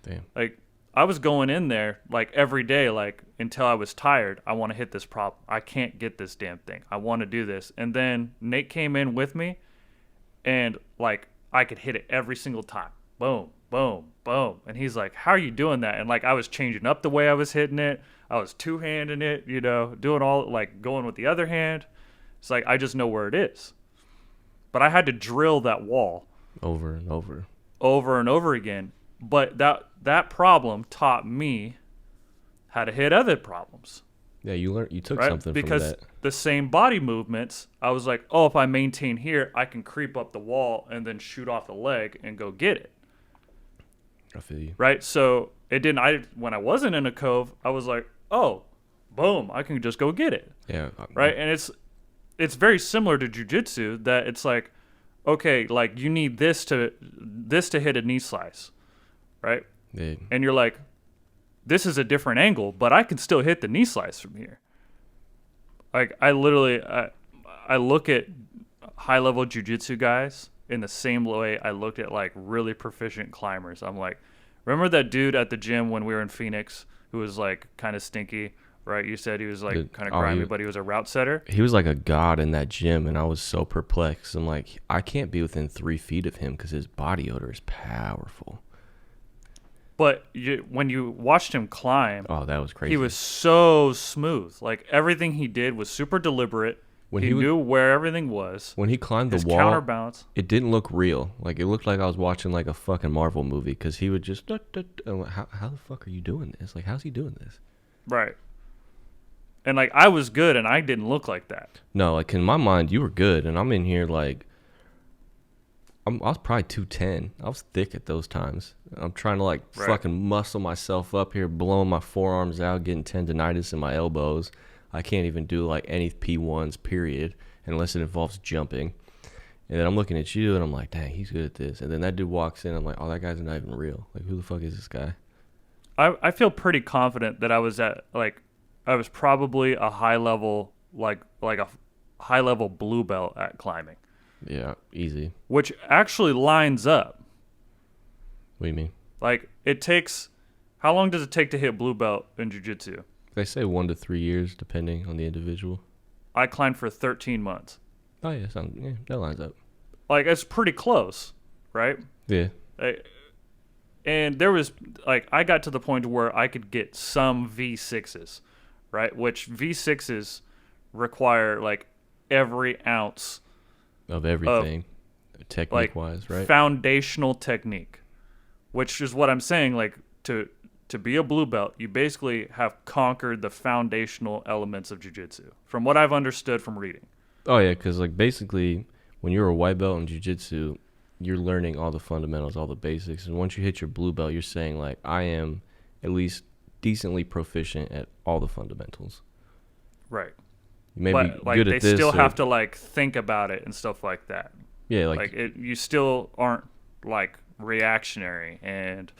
Damn. Like I was going in there like every day, like until I was tired. I want to hit this problem. I can't get this damn thing. I want to do this. And then Nate came in with me, and like I could hit it every single time. Boom, boom, boom. And he's like, "How are you doing that?" And like I was changing up the way I was hitting it. I was two-handing it, doing all like going with the other hand. It's like I just know where it is. But I had to drill that wall over and over and over again. But that problem taught me how to hit other problems. Yeah, you took something because from that. The same body movements, I was like, oh, if I maintain here, I can creep up the wall and then shoot off the leg and go get it. I feel you. Right? So it didn't. When I wasn't in a cove, I was like, oh, boom, I can just go get it. Yeah. Right? And it's very similar to jiu-jitsu that it's like, okay, like you need this to hit a knee slice. Right? Yeah. And you're like, this is a different angle, but I can still hit the knee slice from here. Like I literally, I look at high-level jiu-jitsu guys in the same way I looked at like really proficient climbers. I'm like, remember that dude at the gym when we were in Phoenix who was like kind of stinky, right? You said he was like kind of grimy, but he was a route setter. He was like a god in that gym, and I was so perplexed. I'm like, I can't be within 3 feet of him because his body odor is powerful. But when you watched him climb, oh, that was crazy. He was so smooth. Like everything he did was super deliberate. When he knew where everything was. When he climbed the wall, counterbalance. It didn't look real. Like it looked like I was watching like a fucking Marvel movie because he would just. How the fuck are you doing this? Like, how's he doing this? Right. And like I was good, and I didn't look like that. No, like in my mind, you were good, and I'm in here like. I was probably 210. I was thick at those times. I'm trying to like fucking muscle myself up here, blowing my forearms out, getting tendonitis in my elbows. I can't even do like any P1s, period, unless it involves jumping. And then I'm looking at you, and I'm like, dang, he's good at this. And then that dude walks in, I'm like, oh, that guy's not even real. Like, who the fuck is this guy? I feel pretty confident that I was probably a high level, like a high level blue belt at climbing. Yeah, easy. Which actually lines up. What do you mean? Like, how long does it take to hit blue belt in jiu-jitsu? They say 1 to 3 years, depending on the individual. I climbed for 13 months. Oh, yeah, that lines up. Like, it's pretty close, right? Yeah. And there was, like, I got to the point where I could get some V6s, right? Which V6s require, like, every ounce of everything, technique-wise, right? Foundational technique, which is what I'm saying. Like to be a blue belt, you basically have conquered the foundational elements of jiu-jitsu, from what I've understood from reading. Oh yeah, because like basically, when you're a white belt in jiu-jitsu, you're learning all the fundamentals, all the basics, and once you hit your blue belt, you're saying like, I am at least decently proficient at all the fundamentals. Right. Maybe like good they at this. Still have to like think about it and stuff like that. Yeah, you still aren't like reactionary and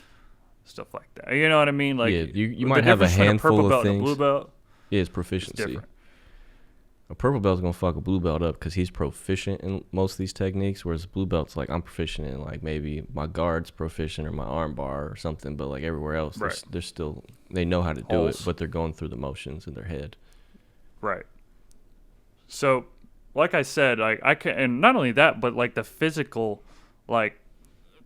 stuff like that. You know what I mean? Like yeah, you might have a handful of things. Blue belt, yeah, it's proficiency. A purple belt's gonna fuck a blue belt up because he's proficient in most of these techniques, whereas blue belt's like I'm proficient in like maybe my guard's proficient or my arm bar or something, but like everywhere else, they're still they know how to do it, but they're going through the motions in their head. Right. So, like I said, I can, and not only that, but like the physical, like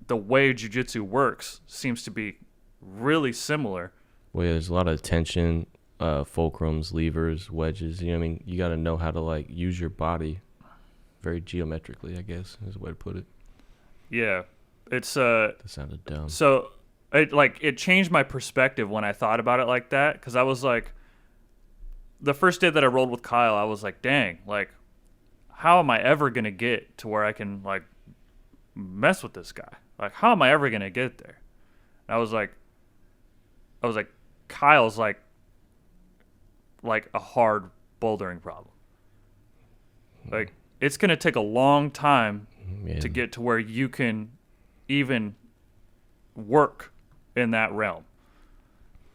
the way jiu-jitsu works seems to be really similar. Well, yeah, there's a lot of tension, fulcrums, levers, wedges. You know what I mean? You got to know how to like use your body very geometrically, I guess, is the way to put it. Yeah. It's that sounded dumb. So, it changed my perspective when I thought about it like that, because I was like, the first day that I rolled with Kyle, I was like, dang, like, how am I ever gonna get to where I can like mess with this guy? Like, how am I ever gonna get there? And I was like, Kyle's like a hard bouldering problem. Like, it's gonna take a long time to get to where you can even work in that realm.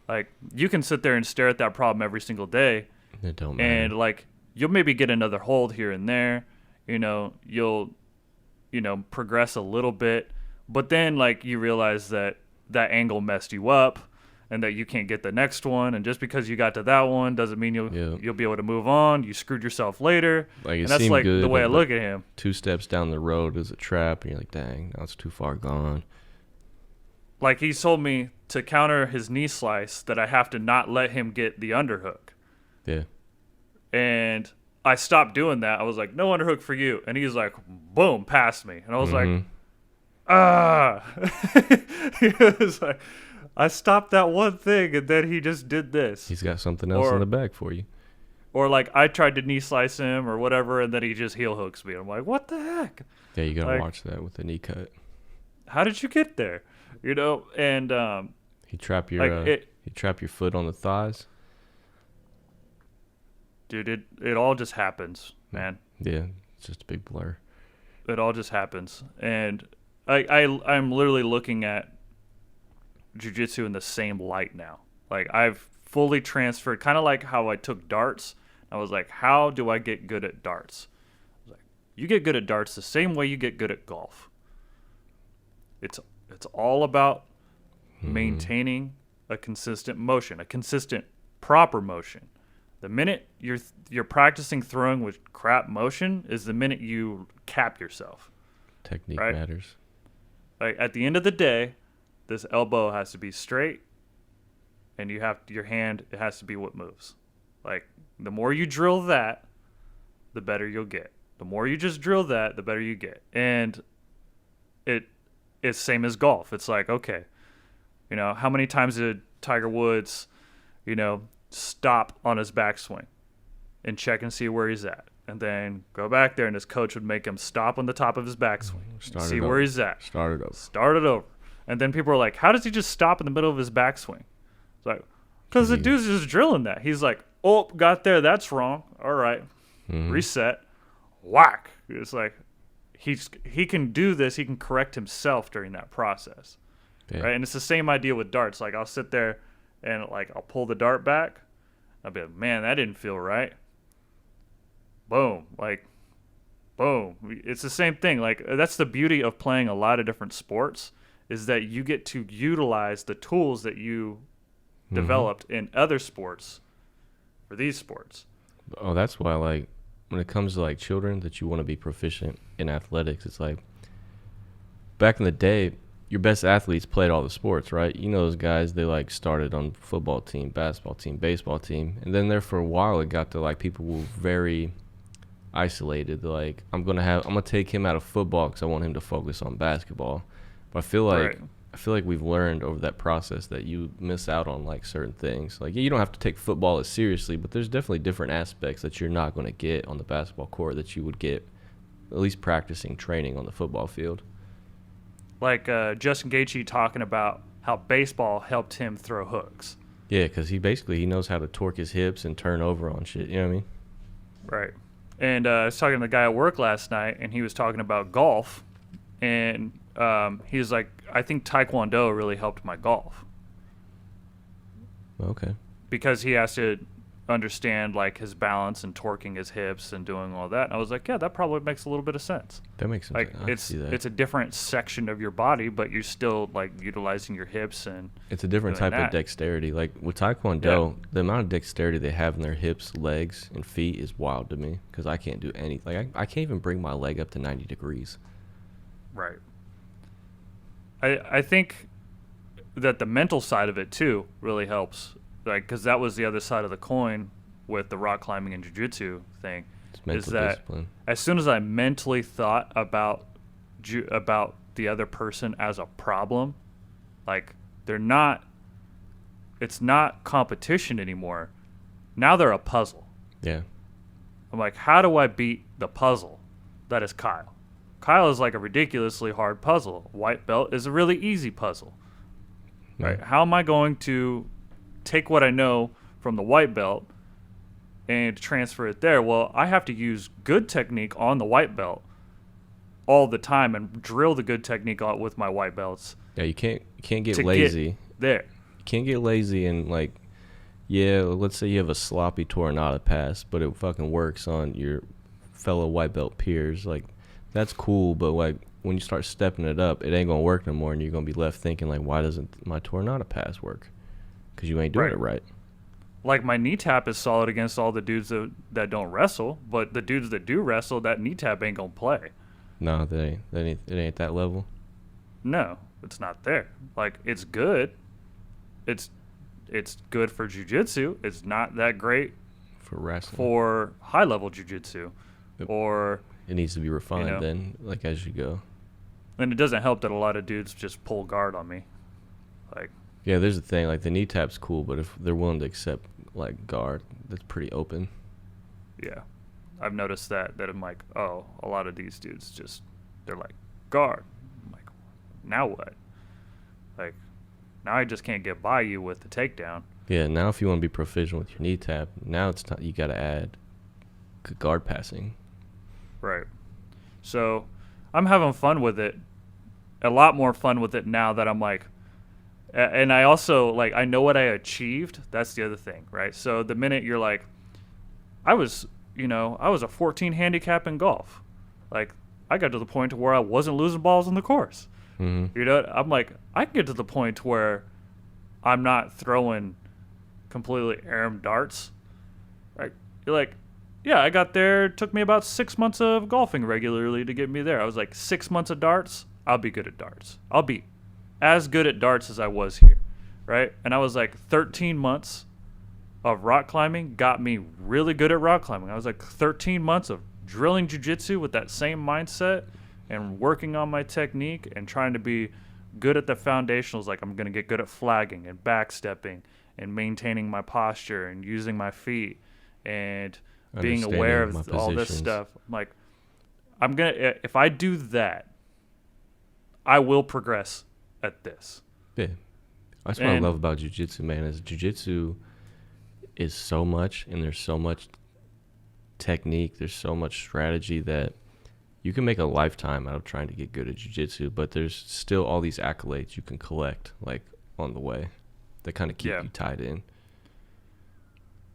Like, you can sit there and stare at that problem every single day. It don't matter. And like, you'll maybe get another hold here and there. You'll progress a little bit, but then like you realize that angle messed you up, and that you can't get the next one. And just because you got to that one doesn't mean you'll be able to move on. You screwed yourself later. Like, and that's like good, the way I look at him. 2 steps down the road is a trap, and you're like, dang, now it's too far gone. Like, he told me to counter his knee slice that I have to not let him get the underhook. Yeah. And I stopped doing that. I was like, no underhook for you. And he's like, boom, past me. And I was like, He was like, I stopped that one thing, and then he just did this. He's got something else in the bag for you. Or like, I tried to knee slice him or whatever, and then he just heel hooks me. I'm like, what the heck? Yeah, you gotta watch that with the knee cut. How did you get there? And he trap your foot on the thighs. Dude, it all just happens, man. Yeah, it's just a big blur. It all just happens. And I'm literally looking at jiu-jitsu in the same light now. Like, I've fully transferred, kind of like how I took darts. I was like, how do I get good at darts? I was like, you get good at darts the same way you get good at golf. It's all about maintaining a consistent motion, a consistent proper motion. The minute you're practicing throwing with crap motion is the minute you cap yourself. Technique right? matters. Like, at the end of the day, this elbow has to be straight, and your hand, it has to be what moves. Like, the more you drill that, the better you'll get. The more you just drill that, the better you get. And it's same as golf. It's like, okay, how many times did Tiger Woods, stop on his backswing and check and see where he's at, and then go back there, and his coach would make him stop on the top of his backswing, see where he's at, start it over. And then people are like, how does he just stop in the middle of his backswing? It's like, because the dude's just drilling that. He's like, oh, got there, that's wrong, all right, reset, whack. It's like, he can do this, he can correct himself during that process. Right? And it's the same idea with darts. Like, I'll sit there and like, I'll pull the dart back. I'll be like, man, that didn't feel right. Boom. Like, boom. It's the same thing. Like, that's the beauty of playing a lot of different sports, is that you get to utilize the tools that you developed in other sports for these sports. Oh, that's why, like, when it comes to like children that you want to be proficient in athletics, it's like, back in the day, your best athletes played all the sports, right? Those guys, they like started on football team, basketball team, baseball team, and then there for a while it got to like people were very isolated. They're like, I'm gonna take him out of football because I want him to focus on basketball. But I feel like we've learned over that process that you miss out on like certain things. Like, you don't have to take football as seriously, but there's definitely different aspects that you're not going to get on the basketball court that you would get at least practicing, training on the football field. Like Justin Gaethje talking about how baseball helped him throw hooks. Yeah, because he knows how to torque his hips and turn over on shit. You know what I mean? Right. And I was talking to the guy at work last night, and he was talking about golf. And he was like, I think Taekwondo really helped my golf. Okay. Because he has to understand like his balance and torquing his hips and doing all that. And I was like, yeah, that probably makes a little bit of sense. That makes sense. Like, it's a different section of your body, but you're still like utilizing your hips, and it's a different type of dexterity. Like with Taekwondo, the amount of dexterity they have in their hips, legs, and feet is wild to me, because I can't do anything. Like, I can't even bring my leg up to 90 degrees. Right. I think that the mental side of it too really helps. Like, because that was the other side of the coin with the rock climbing and jiu-jitsu thing, is that discipline. As soon as I mentally thought about the other person as a problem, like, it's not competition anymore. Now they're a puzzle. Yeah. I'm like, how do I beat the puzzle that is Kyle? Kyle is like a ridiculously hard puzzle. White belt is a really easy puzzle. Right? How am I going to take what I know from the white belt and transfer it there? Well, I have to use good technique on the white belt all the time and drill the good technique out with my white belts. Yeah, you can't get lazy. Get there. You can't get lazy and like, yeah, let's say you have a sloppy Tornado pass, but it fucking works on your fellow white belt peers. Like, that's cool, but like when you start stepping it up, it ain't gonna work no more, and you're gonna be left thinking like, why doesn't my Tornado pass work? Because you ain't doing it right. Like, my knee tap is solid against all the dudes that don't wrestle, but the dudes that do wrestle, that knee tap ain't gonna play. No, it ain't that level. No, it's not there. Like, it's good. It's good for jiu-jitsu. It's not that great for wrestling. For high-level jiu-jitsu. Or it needs to be refined then, like, as you go. And it doesn't help that a lot of dudes just pull guard on me. Like, yeah, there's the thing. Like, the knee tap's cool, but if they're willing to accept, like, guard, that's pretty open. Yeah. I've noticed that I'm like, oh, a lot of these dudes just, they're like, guard. I'm like, now what? Like, now I just can't get by you with the takedown. Yeah, now if you want to be proficient with your knee tap, now it's time you got to add guard passing. Right. So I'm having fun with it, a lot more fun with it now that I'm like, and I also, like, I know what I achieved. That's the other thing, right? So the minute you're like, I was a 14 handicap in golf. Like, I got to the point to where I wasn't losing balls on the course. Mm-hmm. You know, I'm like, I can get to the point where I'm not throwing completely aim darts. Like, you're like, yeah, I got there. It took me about 6 months of golfing regularly to get me there. I was like, 6 months of darts, I'll be good at darts. I'll be as good at darts as I was here, right? And I was like, 13 months of rock climbing got me really good at rock climbing. I was like 13 months of drilling jiu-jitsu with that same mindset and working on my technique and trying to be good at the foundationals. Like, I'm going to get good at flagging and backstepping and maintaining my posture and using my feet and being aware of all this stuff. I'm like, if I do that, I will progress at this. Yeah. That's what I love about jiu-jitsu, man, is jiu-jitsu is so much, and there's so much technique, there's so much strategy that you can make a lifetime out of trying to get good at jiu-jitsu, but there's still all these accolades you can collect, like, on the way that kind of keep you tied in.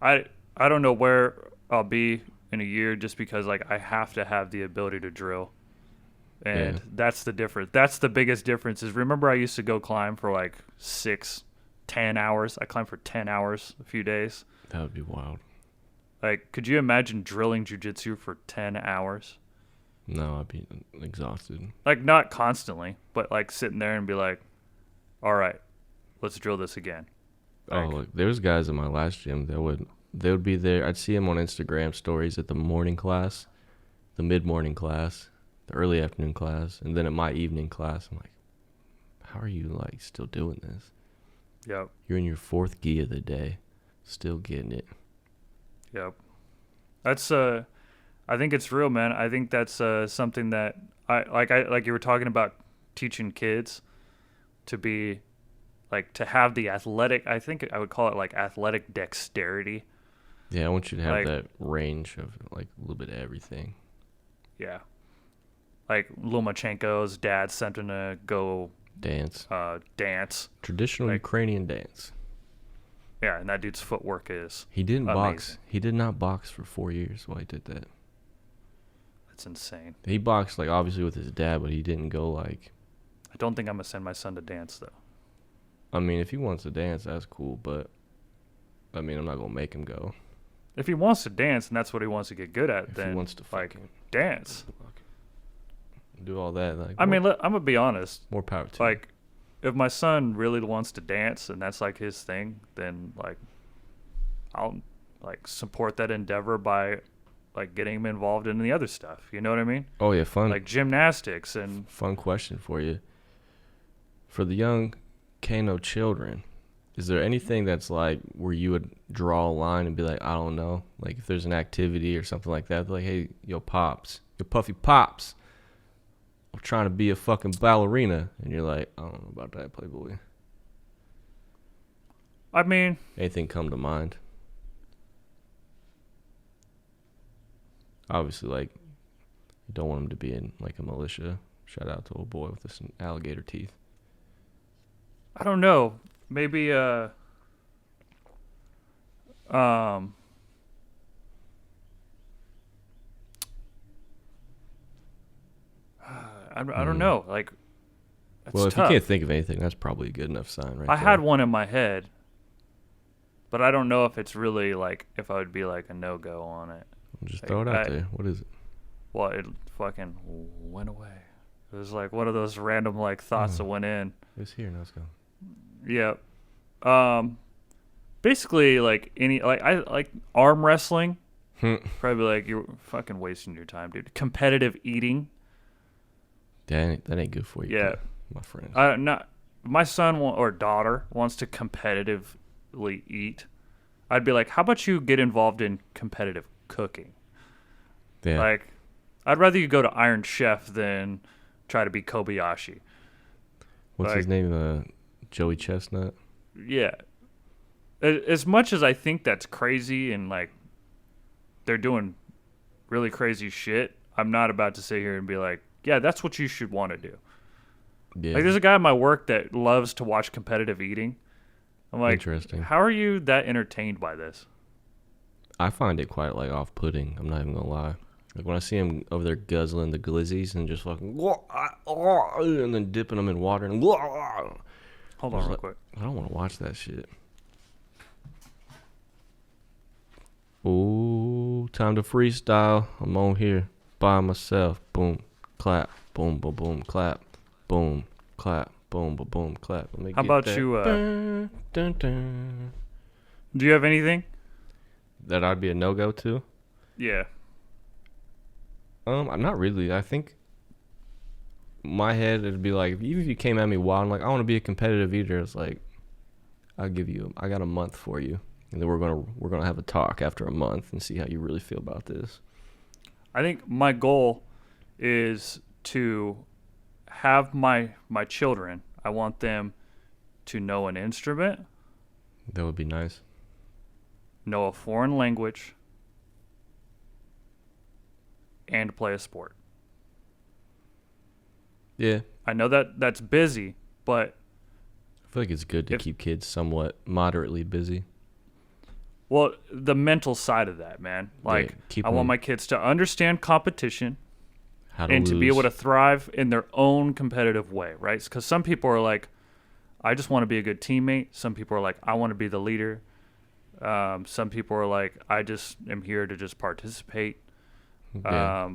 I don't know where I'll be in a year just because, like, I have to have the ability to drill. And that's the difference. That's the biggest difference is, remember I used to go climb for like 10 hours. I climbed for 10 hours a few days. That would be wild. Like, could you imagine drilling jiu-jitsu for 10 hours? No, I'd be exhausted. Like, not constantly, but like sitting there and be like, all right, let's drill this again. Like, look, there was guys in my last gym that would be there. I'd see them on Instagram stories at the morning class, the mid-morning class, the early afternoon class, and then at my evening class. I'm like, how are you, like, still doing this? Yep. You're in your fourth gi of the day, still getting it. Yep. That's I think it's real, man. I think that's something that like you were talking about teaching kids to be like, to have the athletic, I think I would call it like athletic dexterity. Yeah, I want you to have that range of like a little bit of everything. Yeah. Like Lomachenko's dad sent him to go dance. like, Traditional Ukrainian dance. Yeah, and that dude's footwork is He didn't amazing. box. He did not box for 4 years while he did that. That's insane. He boxed, like, obviously with his dad, but he didn't go, like... I don't think I'm going to send my son to dance, though. I mean, if he wants to dance, that's cool, but... I mean, I'm not going to make him go. If he wants to dance and that's what he wants to get good at, then he wants to like, dance. Do all that. Like, I mean, look, I'm going to be honest. More power to like, if my son really wants to dance and that's like his thing, then like I'll like support that endeavor by like getting him involved in the other stuff. You know what I mean? Oh yeah, fun. Like gymnastics and fun question for you. For the young Kano children, Is there anything that's like where you would draw a line and be like, I don't know, like if there's an activity or something like that, like, hey, yo, pops, yo, puffy pops, I'm trying to be a fucking ballerina, and you're like, I don't know about that, Playboy. I mean, anything come to mind? Obviously, like, you don't want him to be in like a militia. Shout out to old boy with this alligator teeth. I don't know. Maybe I don't know. Like, well, if tough. you can't think of anything, that's probably a good enough sign, right? I had one in my head, but I don't know if it's really like if I would be like a no-go on it. Just like, throw it out there. What is it? Well, it fucking went away. It was like one of those random like thoughts that went in. It's here. Now let's go. Yeah. Basically, like I like arm wrestling. Probably like you're fucking wasting your time, dude. Competitive eating. That ain't good for you. Yeah, my friend. Not my son or daughter wants to competitively eat. I'd be like, how about you get involved in competitive cooking? Yeah. Like, I'd rather you go to Iron Chef than try to be Kobayashi. What's his name? Joey Chestnut. Yeah. As much as I think that's crazy and like they're doing really crazy shit, I'm not about to sit here and be like, yeah, that's what you should want to do. Yeah. Like, there's a guy at my work that loves to watch competitive eating. I'm like, interesting. How are you that entertained by this? I find it quite like off-putting. I'm not even gonna lie. Like when I see him over there guzzling the glizzies and just fucking and then dipping them in water and hold on real quick. I don't want to watch that shit. Ooh, time to freestyle. I'm on here by myself. Boom, clap, boom, boom, boom, clap, boom, clap, boom, boom, boom, clap. How about you? Dun, dun, dun. Do you have anything that I'd be a no-go to? Yeah. Not really. I think my head it'd be like, even if you came at me wild, I'm like, I want to be a competitive eater. It's like, I got a month for you, and then we're gonna have a talk after a month and see how you really feel about this. I think my goal is to have my children. I want them to know an instrument. That would be nice. Know a foreign language. And play a sport. Yeah. I know that's busy, but I feel like it's good to keep kids somewhat moderately busy. Well, the mental side of that, man. Like, I want my kids to understand competition and to be able to thrive in their own competitive way, right? Because some people are like, I just want to be a good teammate. Some people are like, I want to be the leader. Some people are like, I just am here to just participate. Yeah.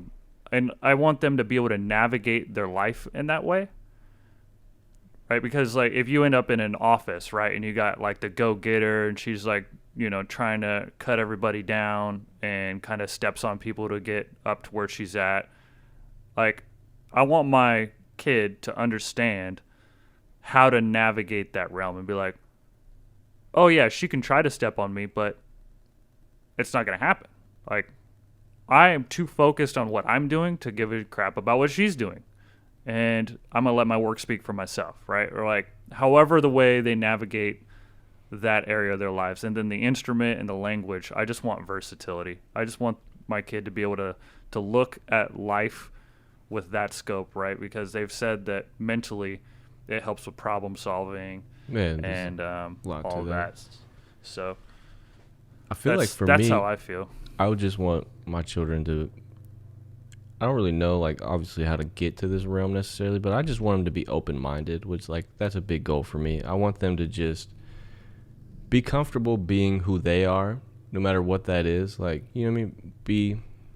And I want them to be able to navigate their life in that way, right? Because like if you end up in an office, right, and you got like the go-getter and she's like, you know, trying to cut everybody down and kind of steps on people to get up to where she's at. Like, I want my kid to understand how to navigate that realm and be like, oh yeah, she can try to step on me, but it's not going to happen. Like, I am too focused on what I'm doing to give a crap about what she's doing. And I'm going to let my work speak for myself, right? Or like, however the way they navigate that area of their lives. And then the instrument and the language, I just want versatility. I just want my kid to be able to look at life with that scope, right? Because they've said that mentally it helps with problem solving and all that. So I feel like for me, that's how I feel. I would just want my children to, I don't really know, like, obviously how to get to this realm necessarily, but I just want them to be open-minded, which, like, that's a big goal for me. I want them to just be comfortable being who they are, no matter what that is. Like, you know what I mean?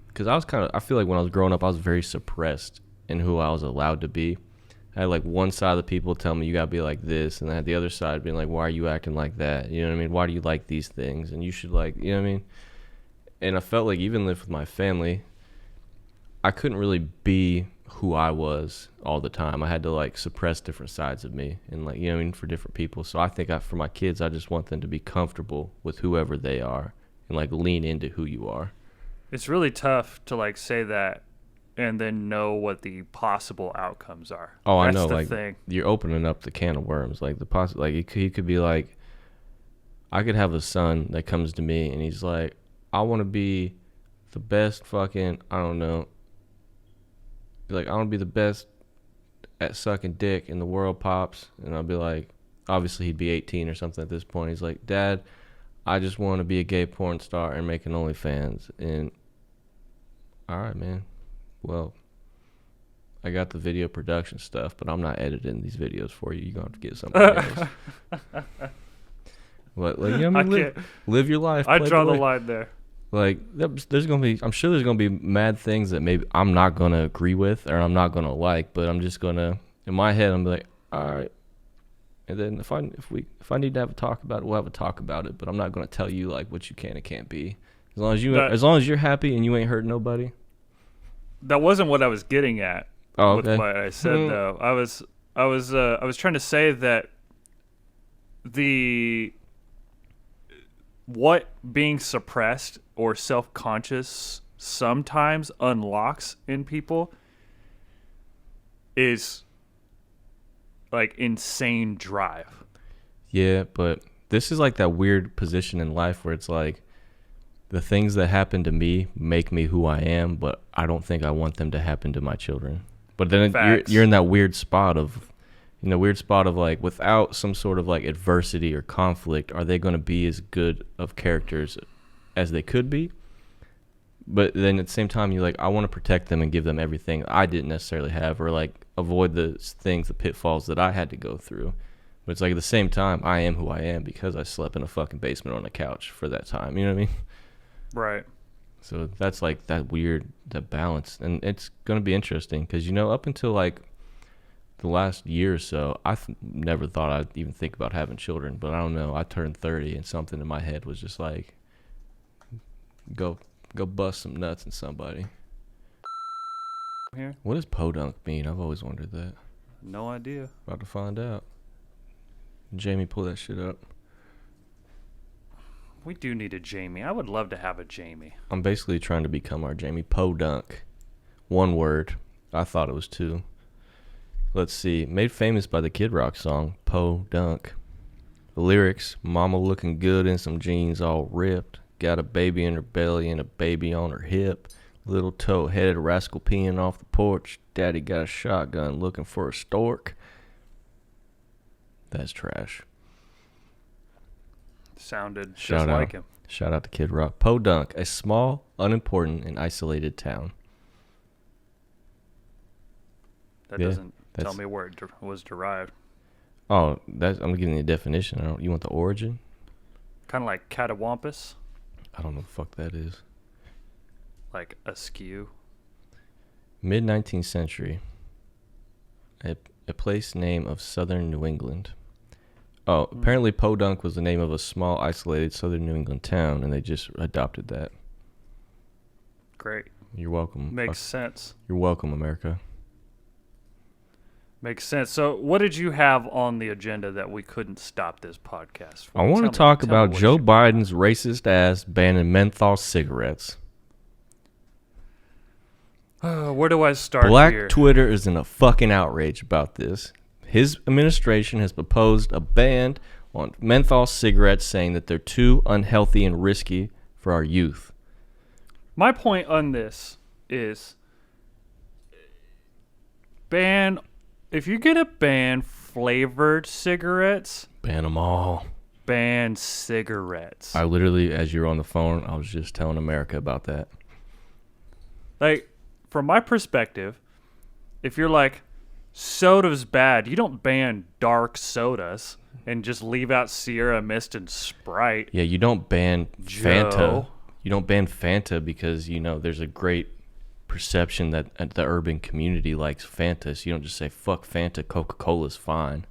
Because I feel like when I was growing up, I was very suppressed in who I was allowed to be. I had, like, one side of the people tell me, you gotta be like this, and I had the other side being like, why are you acting like that? You know what I mean? Why do you like these things? And you should, like, you know what I mean? And I felt like even with my family, I couldn't really be who I was all the time. I had to like suppress different sides of me, and like, you know what I mean, for different people. So I think for my kids, I just want them to be comfortable with whoever they are and like lean into who you are. It's really tough to like say that and then know what the possible outcomes are. Oh, That's I know. the Like thing. you're opening up the can of worms. Like he could be like, I could have a son that comes to me and he's like, I want to be the best fucking, I don't know. Like, I want to be the best at sucking dick in the world, Pops. And I'll be like, obviously he'd be 18 or something at this point. He's like, Dad, I just want to be a gay porn star and make an OnlyFans. And all right, man. Well, I got the video production stuff, but I'm not editing these videos for you. You're going to have to get somebody else. But, like, you know what I mean? Live your life. I draw the line there. Like, there's going to be, I'm sure there's going to be mad things that maybe I'm not going to agree with or I'm not going to like, but I'm just going to, in my head, I'm like, all right. And then if I need to have a talk about it, we'll have a talk about it, but I'm not going to tell you, like, what you can and can't be. As long as you're happy and you ain't hurting nobody. That wasn't what I was getting at with what I said, though. I was trying to say that what being suppressed or self-conscious sometimes unlocks in people is like insane drive. Yeah, but this is like that weird position in life where it's like the things that happen to me make me who I am, but I don't think I want them to happen to my children. But then you're in that weird spot of like, without some sort of like adversity or conflict, are they going to be as good of characters as they could be? But then at the same time, you're like, I want to protect them and give them everything I didn't necessarily have, or like avoid the pitfalls that I had to go through. But it's like at the same time, I am who I am because I slept in a fucking basement on a couch for that time. You know what I mean? Right. So that's like that balance. And it's going to be interesting because, up until like the last year or so, I never thought I'd even think about having children. But I don't know. I turned 30 and something in my head was just like, go bust some nuts in somebody. Here? What does podunk mean? I've always wondered that. No idea. About to find out. Jamie, pull that shit up. We do need a Jamie. I would love to have a Jamie. I'm basically trying to become our Jamie. Podunk. One word. I thought it was two. Let's see. Made famous by the Kid Rock song, Podunk. The lyrics, mama looking good in some jeans all ripped. Got a baby in her belly and a baby on her hip. Little tow-headed rascal peeing off the porch. Daddy got a shotgun looking for a stork. That's trash. Sounded just like him. Shout out to Kid Rock. Podunk, a small, unimportant, and isolated town. That doesn't tell me where it was derived. Oh, I'm giving you a definition. You want the origin? Kind of like catawampus. I don't know what the fuck that is. Like askew. Mid-19th century. A place name of southern New England. Oh, apparently Podunk was the name of a small, isolated southern New England town, and they just adopted that. Great. You're welcome. Makes sense. You're welcome, America. Makes sense. So what did you have on the agenda that we couldn't stop this podcast for? I want to talk about Joe Biden's racist ass banning menthol cigarettes. Where do I start Black Twitter is in a fucking outrage about this. His administration has proposed a ban on menthol cigarettes, saying that they're too unhealthy and risky for our youth. My point on this is if you're going to ban flavored cigarettes, ban them all. Ban cigarettes. I literally, as you were on the phone, I was just telling America about that. Like, from my perspective, if you're like, soda's bad, you don't ban dark sodas and just leave out Sierra Mist and Sprite. Yeah, you don't ban Fanta. You don't ban Fanta because, there's a great perception that the urban community likes Fanta. So you don't just say, fuck Fanta, Coca-Cola's fine.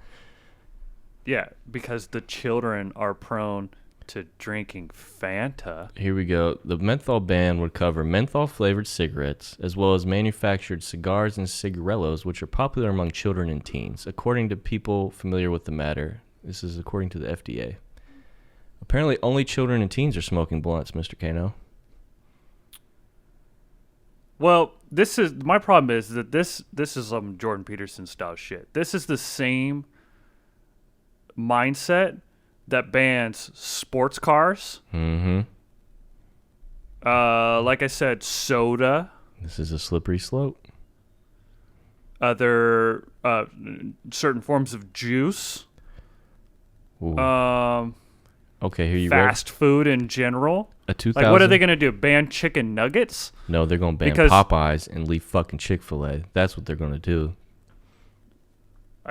Yeah, because the children are prone to drinking Fanta. Here we go. The menthol ban would cover menthol-flavored cigarettes, as well as manufactured cigars and cigarillos, which are popular among children and teens, according to people familiar with the matter. This is according to the FDA. Apparently, only children and teens are smoking blunts, Mr. Kano. Well, this is my problem is that this is some Jordan Peterson style shit. This is the same mindset that bans sports cars. Mm-hmm. Like I said, soda. This is a slippery slope. Other certain forms of juice. Ooh. Okay, here you fast food in general. A 2000. Like, what are they gonna do? Ban chicken nuggets? No, they're gonna ban Popeyes and leave fucking Chick-fil-A. That's what they're gonna do.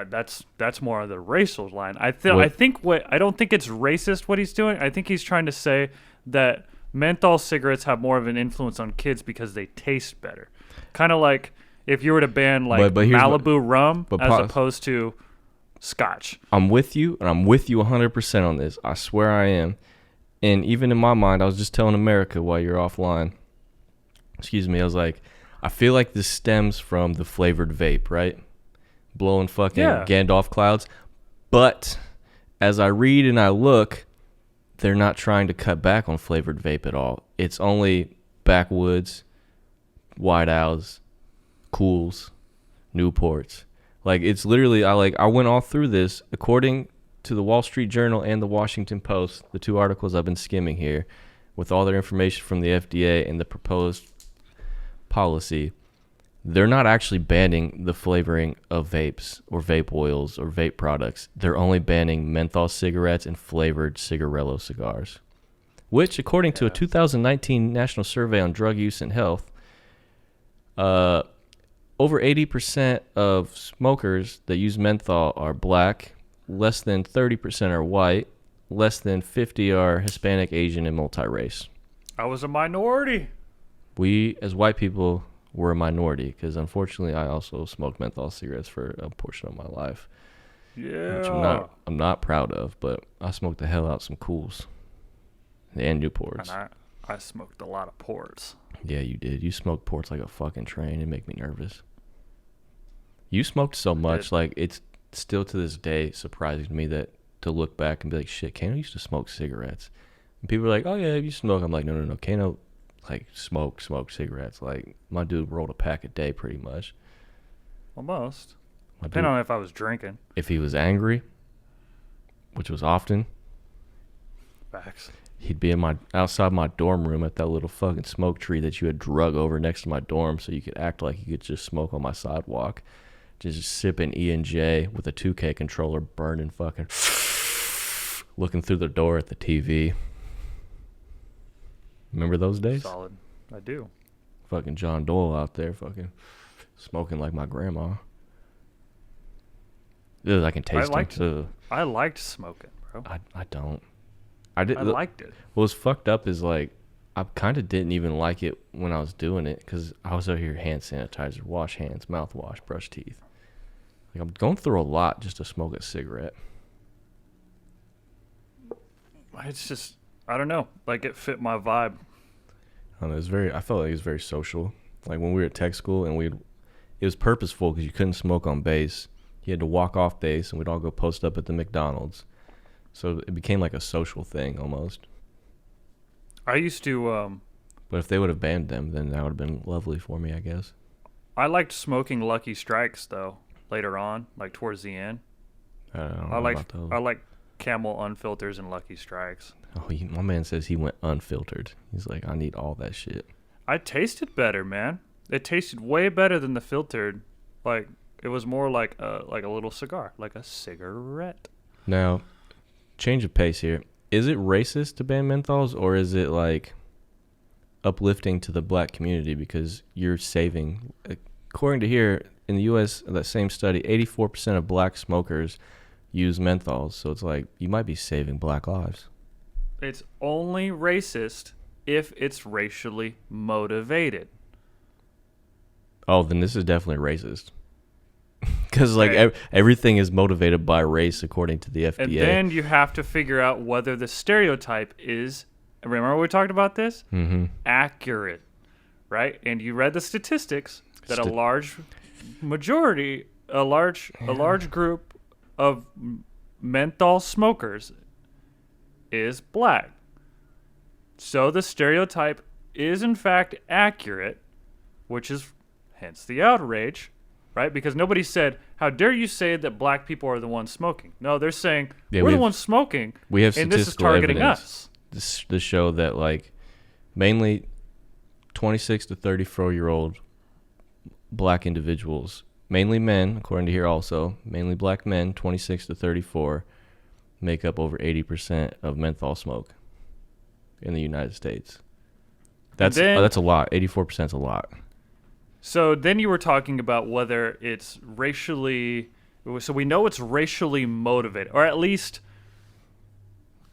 That's more of the racial line. I don't think it's racist what he's doing. I think he's trying to say that menthol cigarettes have more of an influence on kids because they taste better. Kind of like if you were to ban but Malibu rum as opposed to Scotch. I'm with you, and I'm with you 100% on this. I swear I am. And even in my mind, I was just telling America while you're offline. Excuse me. I was like, I feel like this stems from the flavored vape, right? Blowing fucking Gandalf clouds. But as I read and I look, they're not trying to cut back on flavored vape at all. It's only Backwoods, White Owls, Cools, Newports. Like, it's literally, I went all through this according to the Wall Street Journal and the Washington Post, the two articles I've been skimming here, with all their information from the FDA and the proposed policy. They're not actually banning the flavoring of vapes or vape oils or vape products. They're only banning menthol cigarettes and flavored cigarillo cigars, which, according to a 2019 National Survey on Drug Use and Health, over 80% of smokers that use menthol are black, less than 30% are white, less than 50 are Hispanic, Asian, and multi-race. I was a minority. We, as white people, were a minority because, unfortunately, I also smoked menthol cigarettes for a portion of my life. Yeah. Which I'm not proud of, but I smoked the hell out of some Cools and Newports. And I smoked a lot of ports. Yeah, you did. You smoked ports like a fucking train. It make me nervous. You smoked so much, like, it's still to this day surprising to me that to look back and be like, shit, Kano used to smoke cigarettes. And people are like, oh yeah, you smoke. I'm like, no. Kano, like, smoked cigarettes. Like, my dude rolled a pack a day pretty much. Almost. Depending on if I was drinking. If he was angry, which was often. Facts. He'd be outside my dorm room at that little fucking smoke tree that you had drug over next to my dorm so you could act like you could just smoke on my sidewalk. Just sipping E&J with a 2K controller, burning fucking, looking through the door at the TV. Remember those days? Solid. I do. Fucking John Doyle out there fucking smoking like my grandma. Ugh, I can taste it. I liked smoking, bro. I don't. I liked it. What's fucked up is, like, I kind of didn't even like it when I was doing it because I was out here hand sanitizer, wash hands, mouthwash, brush teeth. Like, I'm going through a lot just to smoke a cigarette. It's just, I don't know. Like, it fit my vibe. I don't know, I felt like it was very social. Like, when we were at tech school and it was purposeful because you couldn't smoke on base. You had to walk off base and we'd all go post up at the McDonald's. So it became like a social thing almost. I used to... But if they would have banned them, then that would have been lovely for me, I guess. I liked smoking Lucky Strikes, though, later on, like towards the end. I don't know about those. I like Camel Unfilters and Lucky Strikes. Oh, my man says he went unfiltered. He's like, I need all that shit. I tasted better, man. It tasted way better than the filtered. Like, it was more like a little cigar, like a cigarette. Now, change of pace here. Is it racist to ban menthols, or is it like uplifting to the black community because you're saving? According to here in the U.S., that same study, 84% of black smokers use menthols. So it's like you might be saving black lives. It's only racist if it's racially motivated. Oh, then this is definitely racist. because like everything is motivated by race according to the FDA. And then you have to figure out whether the stereotype is, remember we talked about this? Mm-hmm. Accurate, right? And you read the statistics that a large majority, a large group of menthol smokers is black. So the stereotype is in fact accurate, which is hence the outrage, right? Because nobody said, how dare you say that black people are the ones smoking? No, they're saying, we're the ones smoking, we have and this is targeting us. To show that, like, mainly 26 to 34-year-old black individuals, mainly men, according to here also, mainly black men, 26 to 34, make up over 80% of menthol smoke in the United States. That's a lot. 84% is a lot. So then you were talking about whether it's racially... So we know it's racially motivated, or at least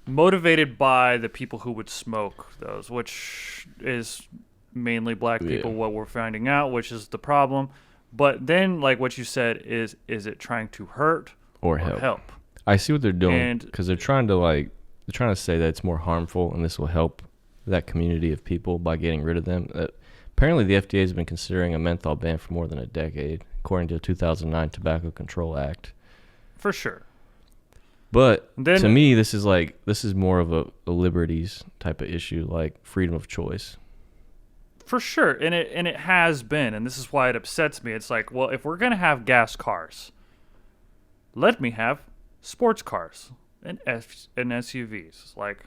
motivated by the people who would smoke those, which is mainly black people, what we're finding out, which is the problem. But then, like what you said, is it trying to hurt or help? I see what they're doing, because they're trying to say that it's more harmful and this will help that community of people by getting rid of them. Apparently, the FDA has been considering a menthol ban for more than a decade, according to the 2009 Tobacco Control Act. For sure. But to me, this is more of a liberties type of issue, like freedom of choice. For sure, and it has been, and this is why it upsets me. It's like, well, if we're gonna have gas cars, let me have sports cars and SUVs. Like,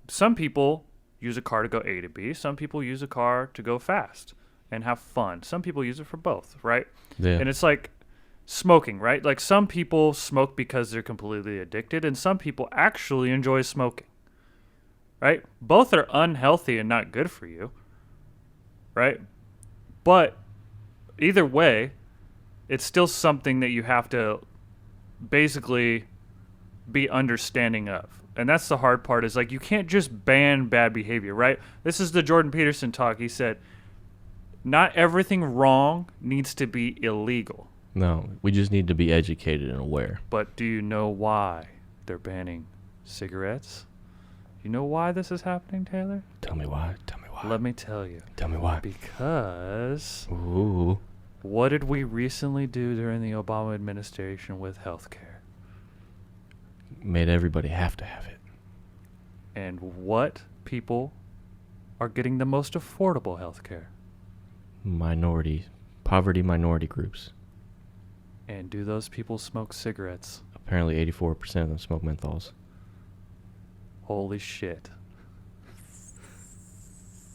some people use a car to go A to B. Some people use a car to go fast and have fun. Some people use it for both, right? Yeah. And it's like smoking, right? Like, some people smoke because they're completely addicted, and some people actually enjoy smoking, right? Both are unhealthy and not good for you, right? But either way, it's still something that you have to basically be understanding of. And that's the hard part, is like, you can't just ban bad behavior, right? This is the Jordan Peterson talk. He said, not everything wrong needs to be illegal. No, we just need to be educated and aware. But do you know why they're banning cigarettes? You know why this is happening, Taylor? Tell me why. Let me tell you. Tell me why. Because Ooh. What did we recently do during the Obama administration with healthcare? Made everybody have to have it. And what people are getting the most affordable healthcare? Poverty minority groups. And do those people smoke cigarettes? Apparently 84% of them smoke menthols. Holy shit.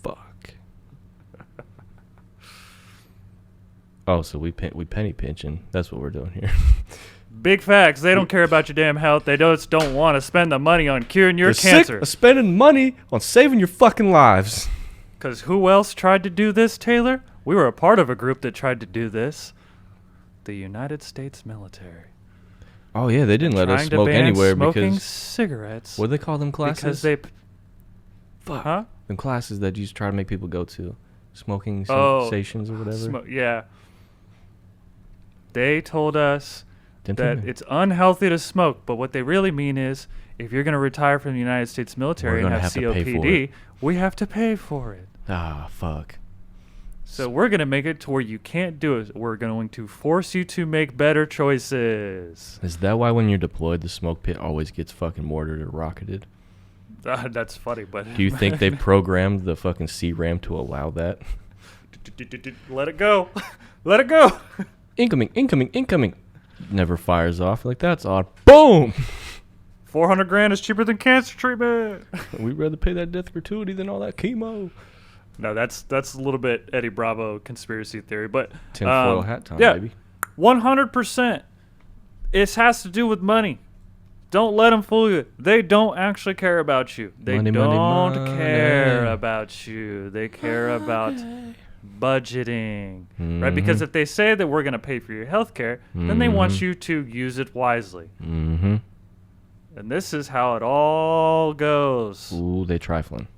Fuck. Oh, so we penny pinching. That's what we're doing here. Big facts. They don't care about your damn health. They just don't want to spend the money on curing your cancer. Sick of spending money on saving your fucking lives. Because who else tried to do this, Taylor? We were a part of a group that tried to do this. The United States military. Oh, yeah, they didn't let us smoke anywhere smoking cigarettes. What do they call them classes? Because they... Fuck. Huh? Them classes that you used to try to make people go to. Smoking sensations or whatever. Yeah. They told us that it's unhealthy to smoke, but what they really mean is, if you're going to retire from the United States military and have COPD, we have to pay for it. Ah, fuck. So we're going to make it to where you can't do it. We're going to force you to make better choices. Is that why when you're deployed, the smoke pit always gets fucking mortared or rocketed? That's funny, but... Do you think they programmed the fucking C-RAM to allow that? Let it go. Let it go. Incoming. Never fires off. Like, that's odd. Boom! $400,000 is cheaper than cancer treatment. We'd rather pay that death gratuity than all that chemo. No, that's a little bit Eddie Bravo conspiracy theory, but tinfoil hat time, baby. 100%. It has to do with money. Don't let them fool you. They don't actually care about you. They don't care about you. They care about budgeting, right? Because if they say that we're going to pay for your health care, then they want you to use it wisely. Mm-hmm. And this is how it all goes. Ooh, they trifling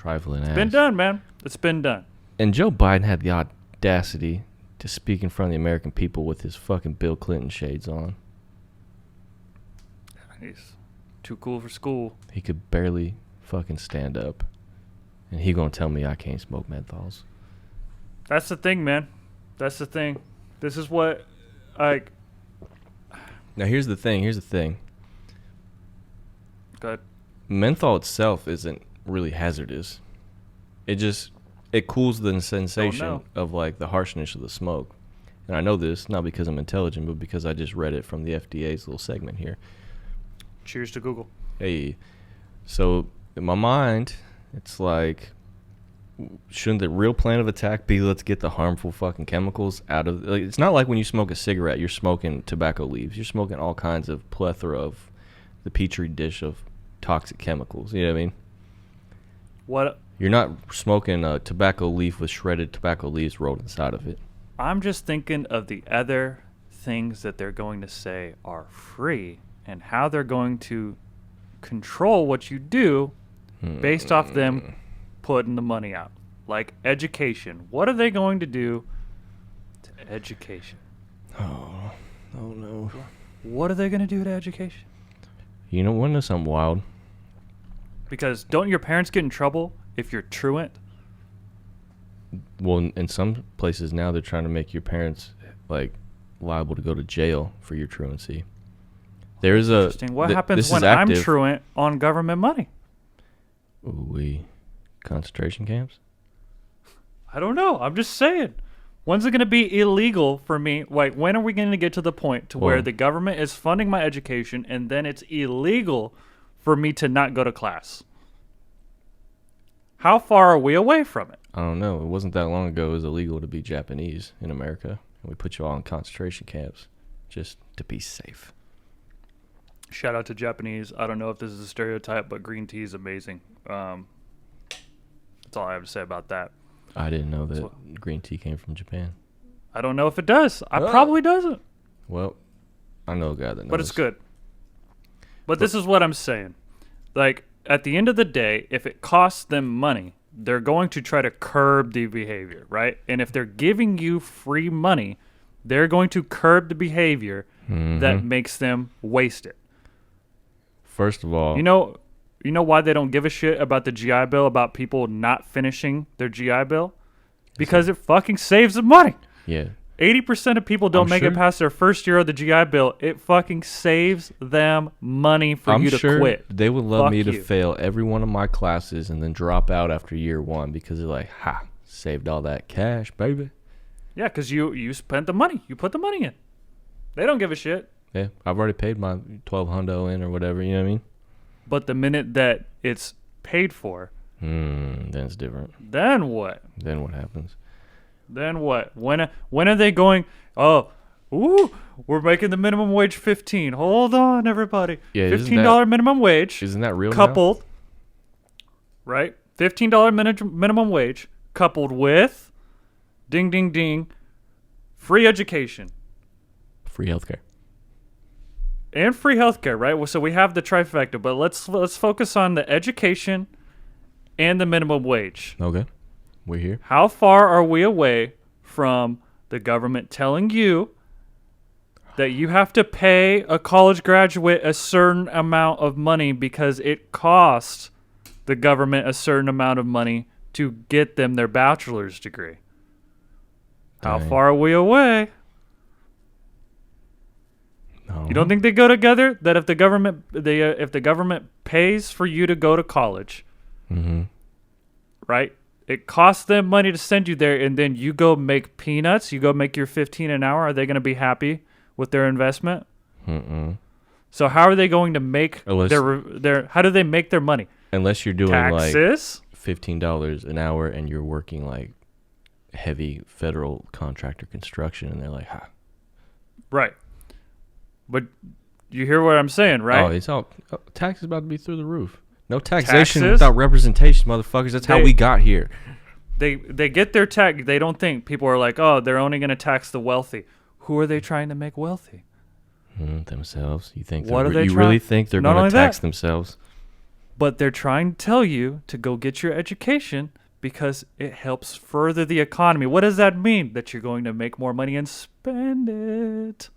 ass. It's been done, man. It's been done. And Joe Biden had the audacity to speak in front of the American people with his fucking Bill Clinton shades on. He's too cool for school. He could barely fucking stand up. And he gonna tell me I can't smoke menthols. That's the thing, man. That's the thing. This is what, like... Now, here's the thing. Go ahead. Menthol itself isn't really hazardous. It cools the sensation of, like, the harshness of the smoke. And I know this, not because I'm intelligent, but because I just read it from the FDA's little segment here. Cheers to Google. Hey, so in my mind, it's like, shouldn't the real plan of attack be let's get the harmful fucking chemicals out of... Like, it's not like when you smoke a cigarette, you're smoking tobacco leaves. You're smoking all kinds of plethora of the petri dish of toxic chemicals. You know what I mean? What? You're not smoking a tobacco leaf with shredded tobacco leaves rolled inside of it. I'm just thinking of the other things that they're going to say are free and how they're going to control what you do based off them putting the money out. Like education. What are they going to do to education? Oh no. What are they going to do to education? You know, want to know something wild? Because don't your parents get in trouble if you're truant? Well, in some places now they're trying to make your parents like liable to go to jail for your truancy. There's a interesting. What happens when I'm truant on government money? Ooh, concentration camps? I don't know. I'm just saying. When's it going to be illegal for me? Like, when are we going to get to the point to where the government is funding my education and then it's illegal for me to not go to class? How far are we away from it? I don't know. It wasn't that long ago it was illegal to be Japanese in America. And we put you all in concentration camps just to be safe. Shout out to Japanese. I don't know if this is a stereotype, but green tea is amazing. That's all I have to say about that. I didn't know that green tea came from Japan. I don't know if it does. It probably doesn't. Well, I know a guy that knows. But it's good. But this is what I'm saying. Like, at the end of the day, if it costs them money, they're going to try to curb the behavior, right? And if they're giving you free money, they're going to curb the behavior that makes them waste it. First of all... You know why they don't give a shit about the GI Bill, about people not finishing their GI Bill? Because it fucking saves them money. Yeah. 80% of people don't make it past their first year of the GI Bill. It fucking saves them money for you to quit. They would love me to fail every one of my classes and then drop out after year one because they're like, ha, saved all that cash, baby. Yeah, because you spent the money. You put the money in. They don't give a shit. Yeah, I've already paid my 12 hundo in or whatever, you know what I mean? But the minute that it's paid for, then it's different. Then what? Then what happens? Then what? When are they going, we're making the minimum wage 15. Hold on, everybody. Yeah, $15 minimum wage. Isn't that real coupled, now? Right? $15 minimum wage coupled with, ding, ding, ding, free education. Free healthcare. And free healthcare, right? So we have the trifecta, but let's focus on the education and the minimum wage. Okay. We're here. How far are we away from the government telling you that you have to pay a college graduate a certain amount of money because it costs the government a certain amount of money to get them their bachelor's degree? How far are we away? No. You don't think they go together? That if the government pays for you to go to college, right? It costs them money to send you there, and then you go make peanuts. You go make your $15 an hour. Are they going to be happy with their investment? So how are they going to make their? How do they make their money? Unless you're doing taxes? Like $15 an hour, and you're working like heavy federal contractor construction, and they're like, ha. Right. But you hear what I'm saying, right? Oh, it's all tax is about to be through the roof. No taxation without representation, motherfuckers. That's how we got here. They get their tax. They don't think people are like, oh, they're only going to tax the wealthy. Who are they trying to make wealthy? Themselves. You think? You really think they're going to tax themselves? But they're trying to tell you to go get your education because it helps further the economy. What does that mean? That you're going to make more money and spend it.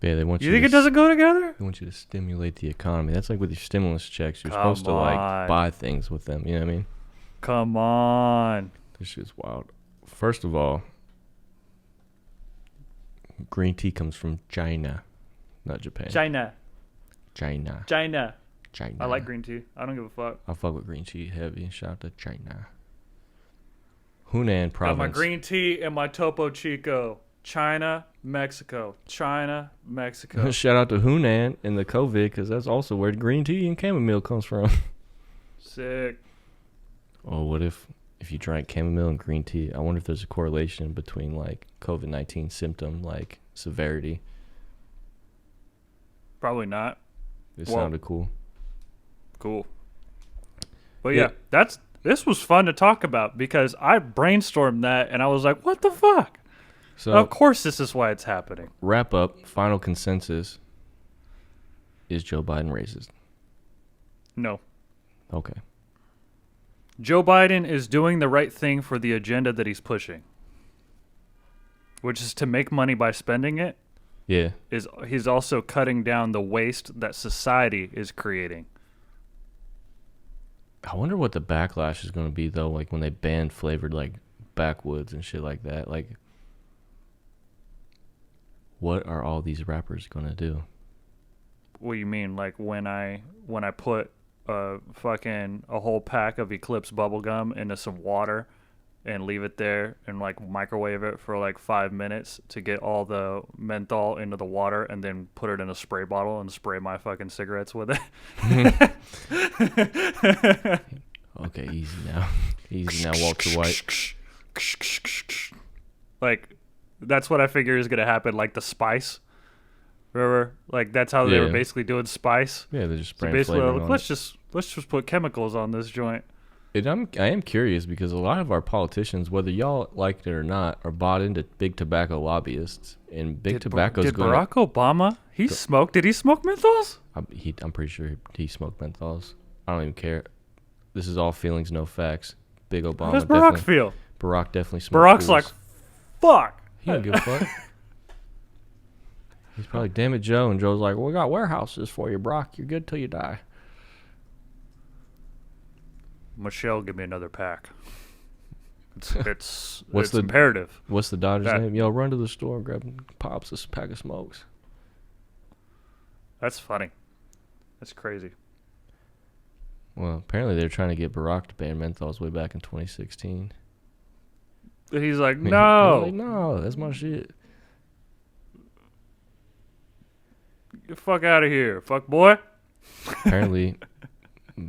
Yeah, they want you think it doesn't go together? They want you to stimulate the economy. That's like with your stimulus checks. You're Come supposed to like buy things with them. You know what I mean? Come on. This shit's wild. First of all, green tea comes from China, not Japan. China. China. I like green tea. I don't give a fuck. I fuck with green tea heavy. Shout out to China. Hunan province. Got my green tea and my Topo Chico. China, Mexico. China, Mexico. Shout out to Hunan and the COVID, because that's also where green tea and chamomile comes from. Sick. Oh, what if you drank chamomile and green tea? I wonder if there's a correlation between like COVID-19 symptom like severity. Probably not. It sounded cool. Cool. But yeah, this was fun to talk about because I brainstormed that and I was like, what the fuck? So of course this is why it's happening. Wrap up, final consensus. Is Joe Biden racist? No. Okay. Joe Biden is doing the right thing for the agenda that he's pushing, which is to make money by spending it. Yeah. He's also cutting down the waste that society is creating. I wonder what the backlash is going to be, though, like when they ban flavored, like, Backwoods and shit like that. Like, what are all these rappers going to do? What do you mean? Like, when I put a whole pack of Eclipse bubblegum into some water and leave it there and, like, microwave it for, like, 5 minutes to get all the menthol into the water and then put it in a spray bottle and spray my fucking cigarettes with it? Okay, easy now. Easy now, Walter White. Like, that's what I figure is going to happen, like the spice. Remember? Like, that's how they were basically doing spice. Yeah, they're just spraying basically, flavor like, on let's just put chemicals on this joint. I am curious because a lot of our politicians, whether y'all like it or not, are bought into big tobacco lobbyists, and big tobacco's did going. Barack Obama? Smoked? Did he smoke menthols? I'm pretty sure he smoked menthols. I don't even care. This is all feelings, no facts. Big Obama. How does Barack feel? Barack definitely smoked. Barack's fools. like, fuck. He don't give a fuck. He's probably, damn it, Joe. And Joe's like, well, we got warehouses for you, Barack. You're good till you die. Michelle, give me another pack. It's What's imperative. What's the Dodger's name? Yo, run to the store and grab Pops a pack of smokes. That's funny. That's crazy. Well, apparently they're trying to get Barack to ban menthols way back in 2016. He's like, no. Like, no, that's my shit. Get the fuck out of here, fuck boy. Apparently,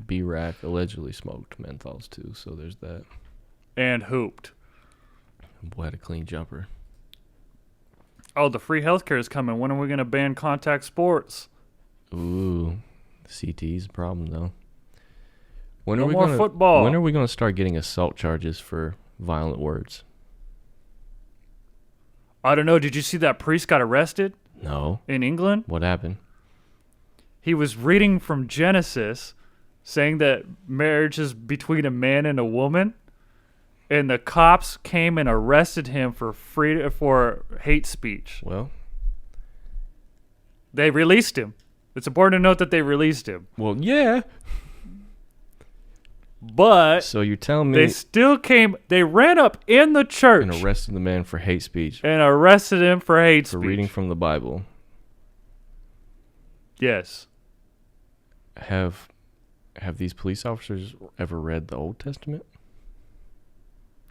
B-Rack allegedly smoked menthols too, so there's that. And hooped. Boy had a clean jumper. Oh, the free healthcare is coming. When are we going to ban contact sports? Ooh, CT's a problem though. When no are we more gonna, football. When are we going to start getting assault charges for violent words? I don't know. Did you see that priest got arrested? No. In England? What happened? He was reading from Genesis, saying that marriage is between a man and a woman, and the cops came and arrested him for hate speech. Well, they released him. It's important to note that they released him. Well, yeah. But so you're telling me they still came. They ran up in the church and arrested the man for hate speech. And arrested him for hate speech. For reading from the Bible. Yes. Have these police officers ever read the Old Testament?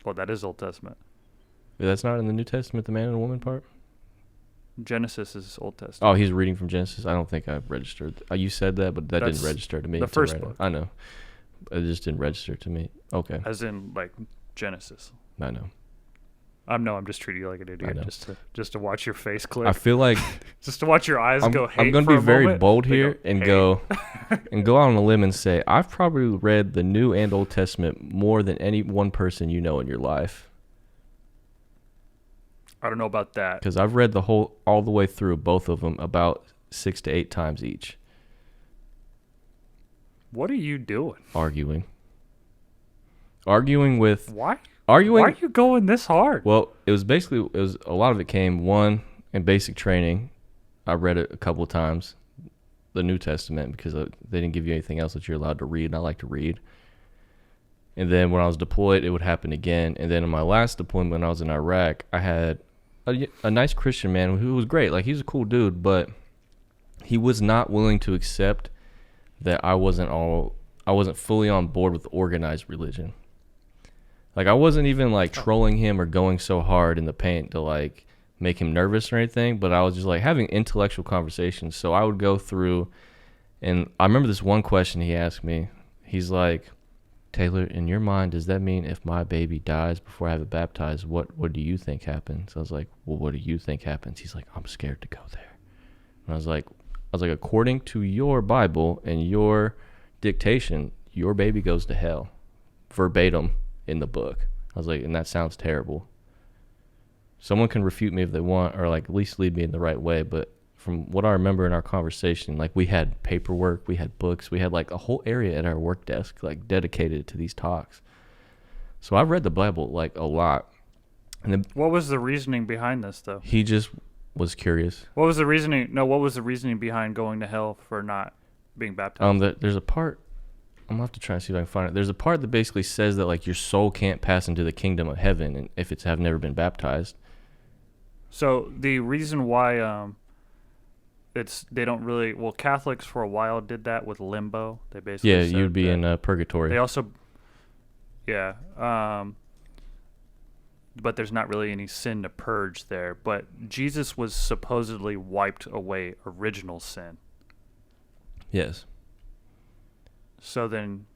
Well, that is Old Testament. That's not in the New Testament, the man and the woman part? Genesis is Old Testament. Oh, he's reading from Genesis? I don't think I've registered. You said that, but that didn't register to me. The first book. I know. It just didn't register to me. Okay. As in, like, Genesis. I know. I'm just treating you like an idiot just to watch your face click. I feel like just to watch your eyes go hate. I'm going to be very bold here and go out on a limb and say I've probably read the New and Old Testament more than any one person you know in your life. I don't know about that. Because I've read all the way through both of them about 6 to 8 times each. What are you doing? Arguing. Arguing with Why? arguing. Why are you going this hard? Well, it was a lot of it came one in basic training. I read it a couple of times, the New Testament, because they didn't give you anything else that you're allowed to read. And I like to read. And then when I was deployed, it would happen again. And then in my last deployment, when I was in Iraq, I had a nice Christian man who was great. Like, he's a cool dude, but he was not willing to accept that I wasn't fully on board with organized religion. Like, I wasn't even like trolling him or going so hard in the paint to like make him nervous or anything, but I was just like having intellectual conversations. So I would go through, and I remember this one question he asked me. He's like, Taylor, in your mind, does that mean if my baby dies before I have it baptized, what do you think happens? I was like, well, what do you think happens? He's like, I'm scared to go there. And I was like, according to your Bible and your dictation, your baby goes to hell, verbatim in the book. I was like, and that sounds terrible. Someone can refute me if they want, or like at least lead me in the right way, but from what I remember in our conversation, like we had paperwork, we had books, we had like a whole area at our work desk like dedicated to these talks. So I read the Bible like a lot. And then what was the reasoning behind this though? He just was curious. What was the reasoning? No, what was the reasoning behind going to hell for not being baptized? There's a part, I'm gonna have to try and see if I can find it. There's a part that basically says that like your soul can't pass into the kingdom of heaven and if it's have never been baptized. So the reason why they don't really, well, Catholics for a while did that with limbo. They basically you'd be in purgatory. They also, but there's not really any sin to purge there. But Jesus was supposedly wiped away original sin. Yes. So then,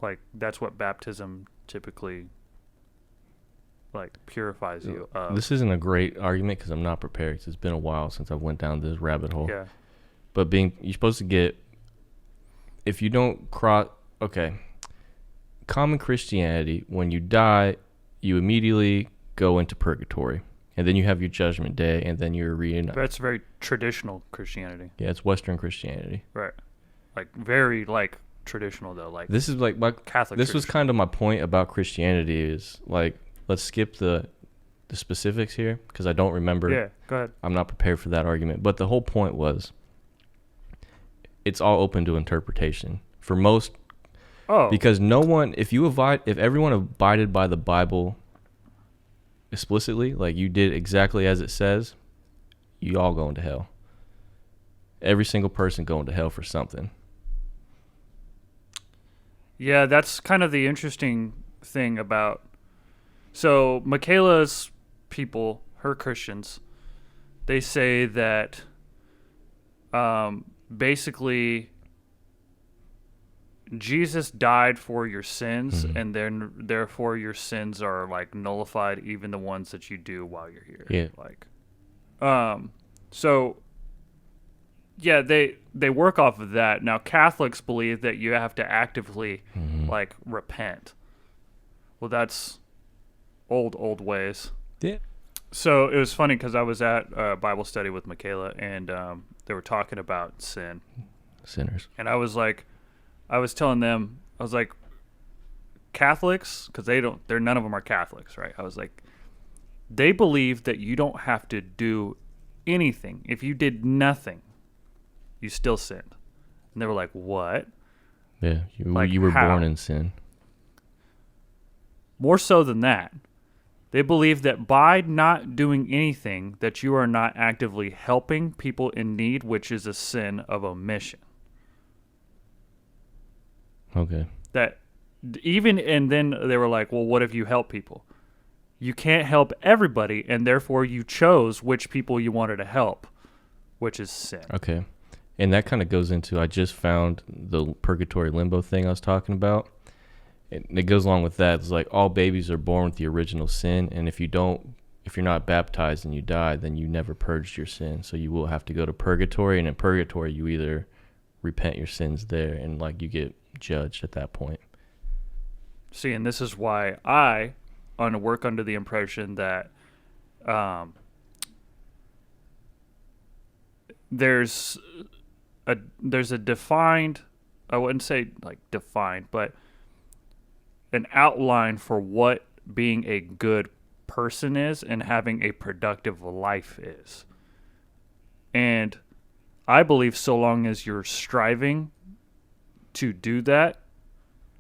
like, that's what baptism typically, like, purifies you of. This isn't a great argument because I'm not prepared because it's been a while since I went down this rabbit hole. Yeah. But you're supposed to get, if you don't common Christianity, when you die, you immediately go into purgatory. And then you have your judgment day, and then you're reunited. That's very traditional Christianity. Yeah, it's Western Christianity. Right. Like, very, like, traditional, though. Like, this is like my Catholic. This was kind of my point about Christianity is, like, let's skip the specifics here because I don't remember. Yeah, go ahead. I'm not prepared for that argument. But the whole point was it's all open to interpretation for most. Oh. Because if everyone abided by the Bible explicitly, like you did exactly as it says, you all going to hell. Every single person going to hell for something. Yeah, that's kind of the interesting thing about. So Michaela's people, her Christians, they say that basically Jesus died for your sins, Mm-hmm. and then therefore your sins are like nullified, even the ones that you do while you're here. Yeah. Like, so yeah, they work off of that. Now Catholics believe that you have to actively like repent. Well, that's old ways. Yeah. So it was funny because I was at a Bible study with Michaela, and they were talking about sin. Sinners. And I was telling them, I was like, Catholics, because they're none of them are Catholics, right? I was like, they believe that you don't have to do anything. If you did nothing, you still sinned. And they were like, what? Yeah, Like, you were how? born in sin. More so than that, they believe that by not doing anything, that you are not actively helping people in need, which is a sin of omission. Okay. That even, and then they were like, well, what if you help people? You can't help everybody, and therefore you chose which people you wanted to help, which is sin. Okay. And that kind of goes into, I just found the purgatory limbo thing I was talking about. And it goes along with that. It's like all babies are born with the original sin, and if you're not baptized and you die, then you never purged your sin. So you will have to go to purgatory, and in purgatory you either repent your sins there and like you get judged at that point. See, and this is why I work under the impression that there's a defined, I wouldn't say like defined, but an outline for what being a good person is and having a productive life is. And I believe so long as you're striving to do that,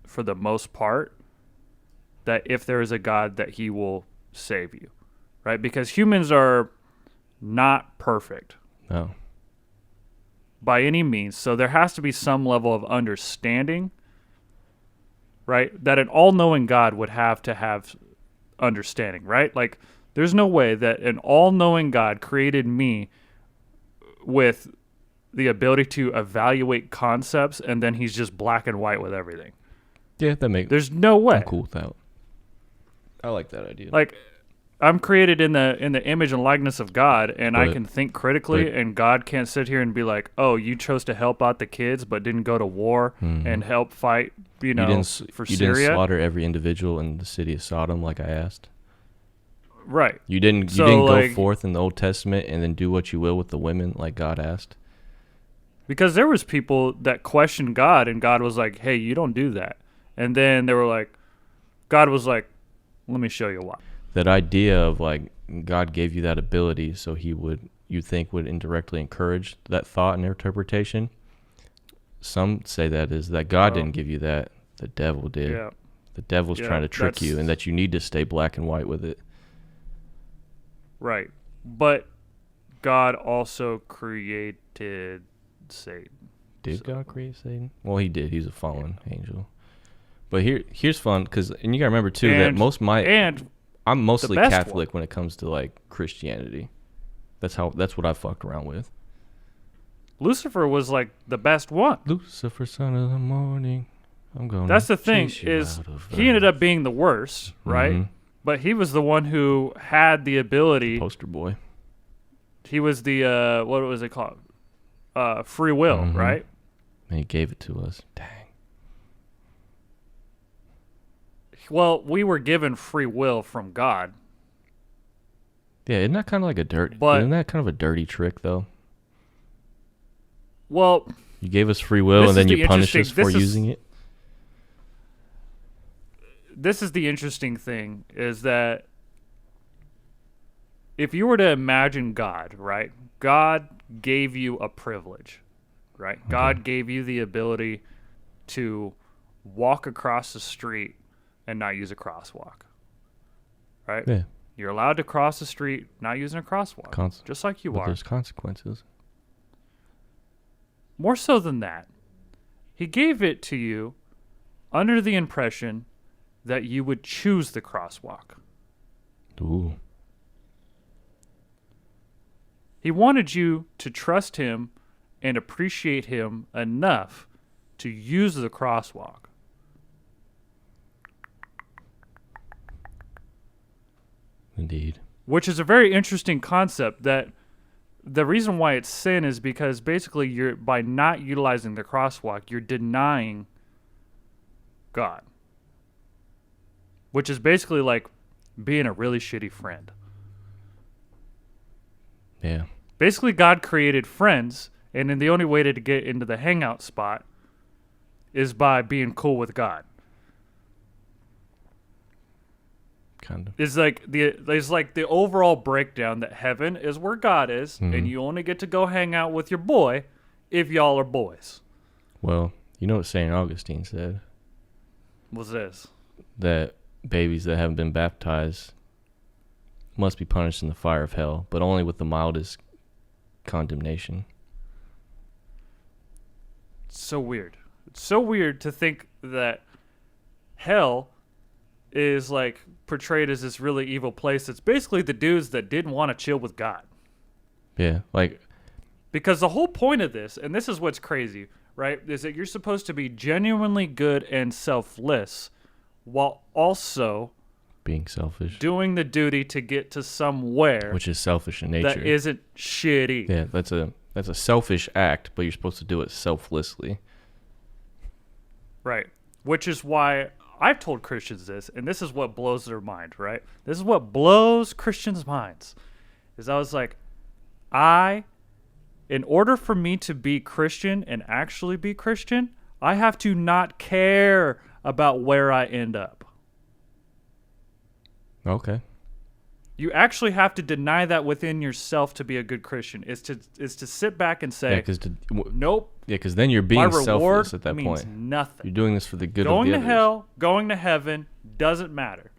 for the most part, that if there is a God, that he will save you, right? Because humans are not perfect. No. By any means. So there has to be some level of understanding, right? That an all-knowing God would have to have understanding, right? Like, there's no way that an all-knowing God created me with the ability to evaluate concepts and then he's just black and white with everything. Yeah, that makes. There's no way. I'm cool with that. I like that idea. Like, I'm created in the image and likeness of God, and I can think critically, and God can't sit here and be like, "Oh, you chose to help out the kids, but didn't go to war and help fight, for Syria." You didn't slaughter every individual in the city of Sodom, like I asked. Right. You didn't go forth in the Old Testament and then do what you will with the women, like God asked. Because there was people that questioned God, and God was like, "Hey, you don't do that." And then they were like, God was like, "Let me show you why." That idea of like God gave you that ability so you think would indirectly encourage that thought and interpretation. Some say that is that God didn't give you that. The devil did. Yeah. The devil's trying to trick you, and that you need to stay black and white with it. Right. But God also created Satan. Did God create Satan? Well, he did. He's a fallen angel. But here's fun, and you gotta remember too that I'm mostly Catholic when it comes to like Christianity. That's what I fucked around with. Lucifer was like the best one. Lucifer, son of the morning. That's the thing, is he ended up being the worst, right? Mm-hmm. But he was the one who had the ability. Poster boy. He was the what was it called? Free will, right? And he gave it to us. Dang. Well, we were given free will from God. Yeah, isn't that kind of like isn't that kind of a dirty trick, though? Well, you gave us free will and then you punish us for using it? This is the interesting thing, is that if you were to imagine God, right? God gave you a privilege, right? Okay. God gave you the ability to walk across the street and not use a crosswalk, right? Yeah. You're allowed to cross the street not using a crosswalk, just like you are. There's consequences. More so than that, he gave it to you under the impression that you would choose the crosswalk. Ooh. He wanted you to trust him and appreciate him enough to use the crosswalk. Indeed. Which is a very interesting concept, that the reason why it's sin is because basically you're, by not utilizing the crosswalk, you're denying God. Which is basically like being a really shitty friend. Yeah. Basically, God created friends, and then the only way to get into the hangout spot is by being cool with God. Kind of. It's like the overall breakdown that heaven is where God is, and you only get to go hang out with your boy if y'all are boys. Well, you know what St. Augustine said? What's this? That babies that haven't been baptized must be punished in the fire of hell, but only with the mildest condemnation. It's so weird. It's so weird to think that hell is like portrayed as this really evil place. It's basically the dudes that didn't want to chill with God. Yeah, like, because the whole point of this, and this is what's crazy, right, is that you're supposed to be genuinely good and selfless while also being selfish, doing the duty to get to somewhere which is selfish in nature, that isn't shitty. Yeah, that's a selfish act, but you're supposed to do it selflessly. Right. Which is why I've told Christians this, and this is what blows their mind, right? This is what blows Christians' minds. Is I was like, in order for me to be Christian and actually be Christian, I have to not care about where I end up. Okay. You actually have to deny that within yourself to be a good Christian. Is to sit back and say, nope. Yeah, because then you're being selfless at that means point. Nothing. You're doing this for the good of Going the to others. hell, going to heaven doesn't matter.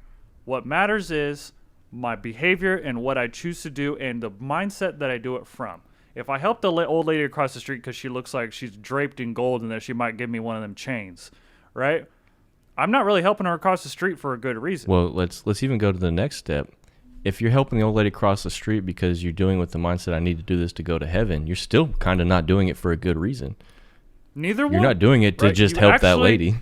What matters is my behavior and what I choose to do and the mindset that I do it from. If I help the old lady across the street because she looks like she's draped in gold and that she might give me one of them chains, right? I'm not really helping her across the street for a good reason. Well, let's even go to the next step. If you're helping the old lady cross the street because you're doing with the mindset, I need to do this to go to heaven, you're still kind of not doing it for a good reason. Neither one. You're not doing it to just help that lady.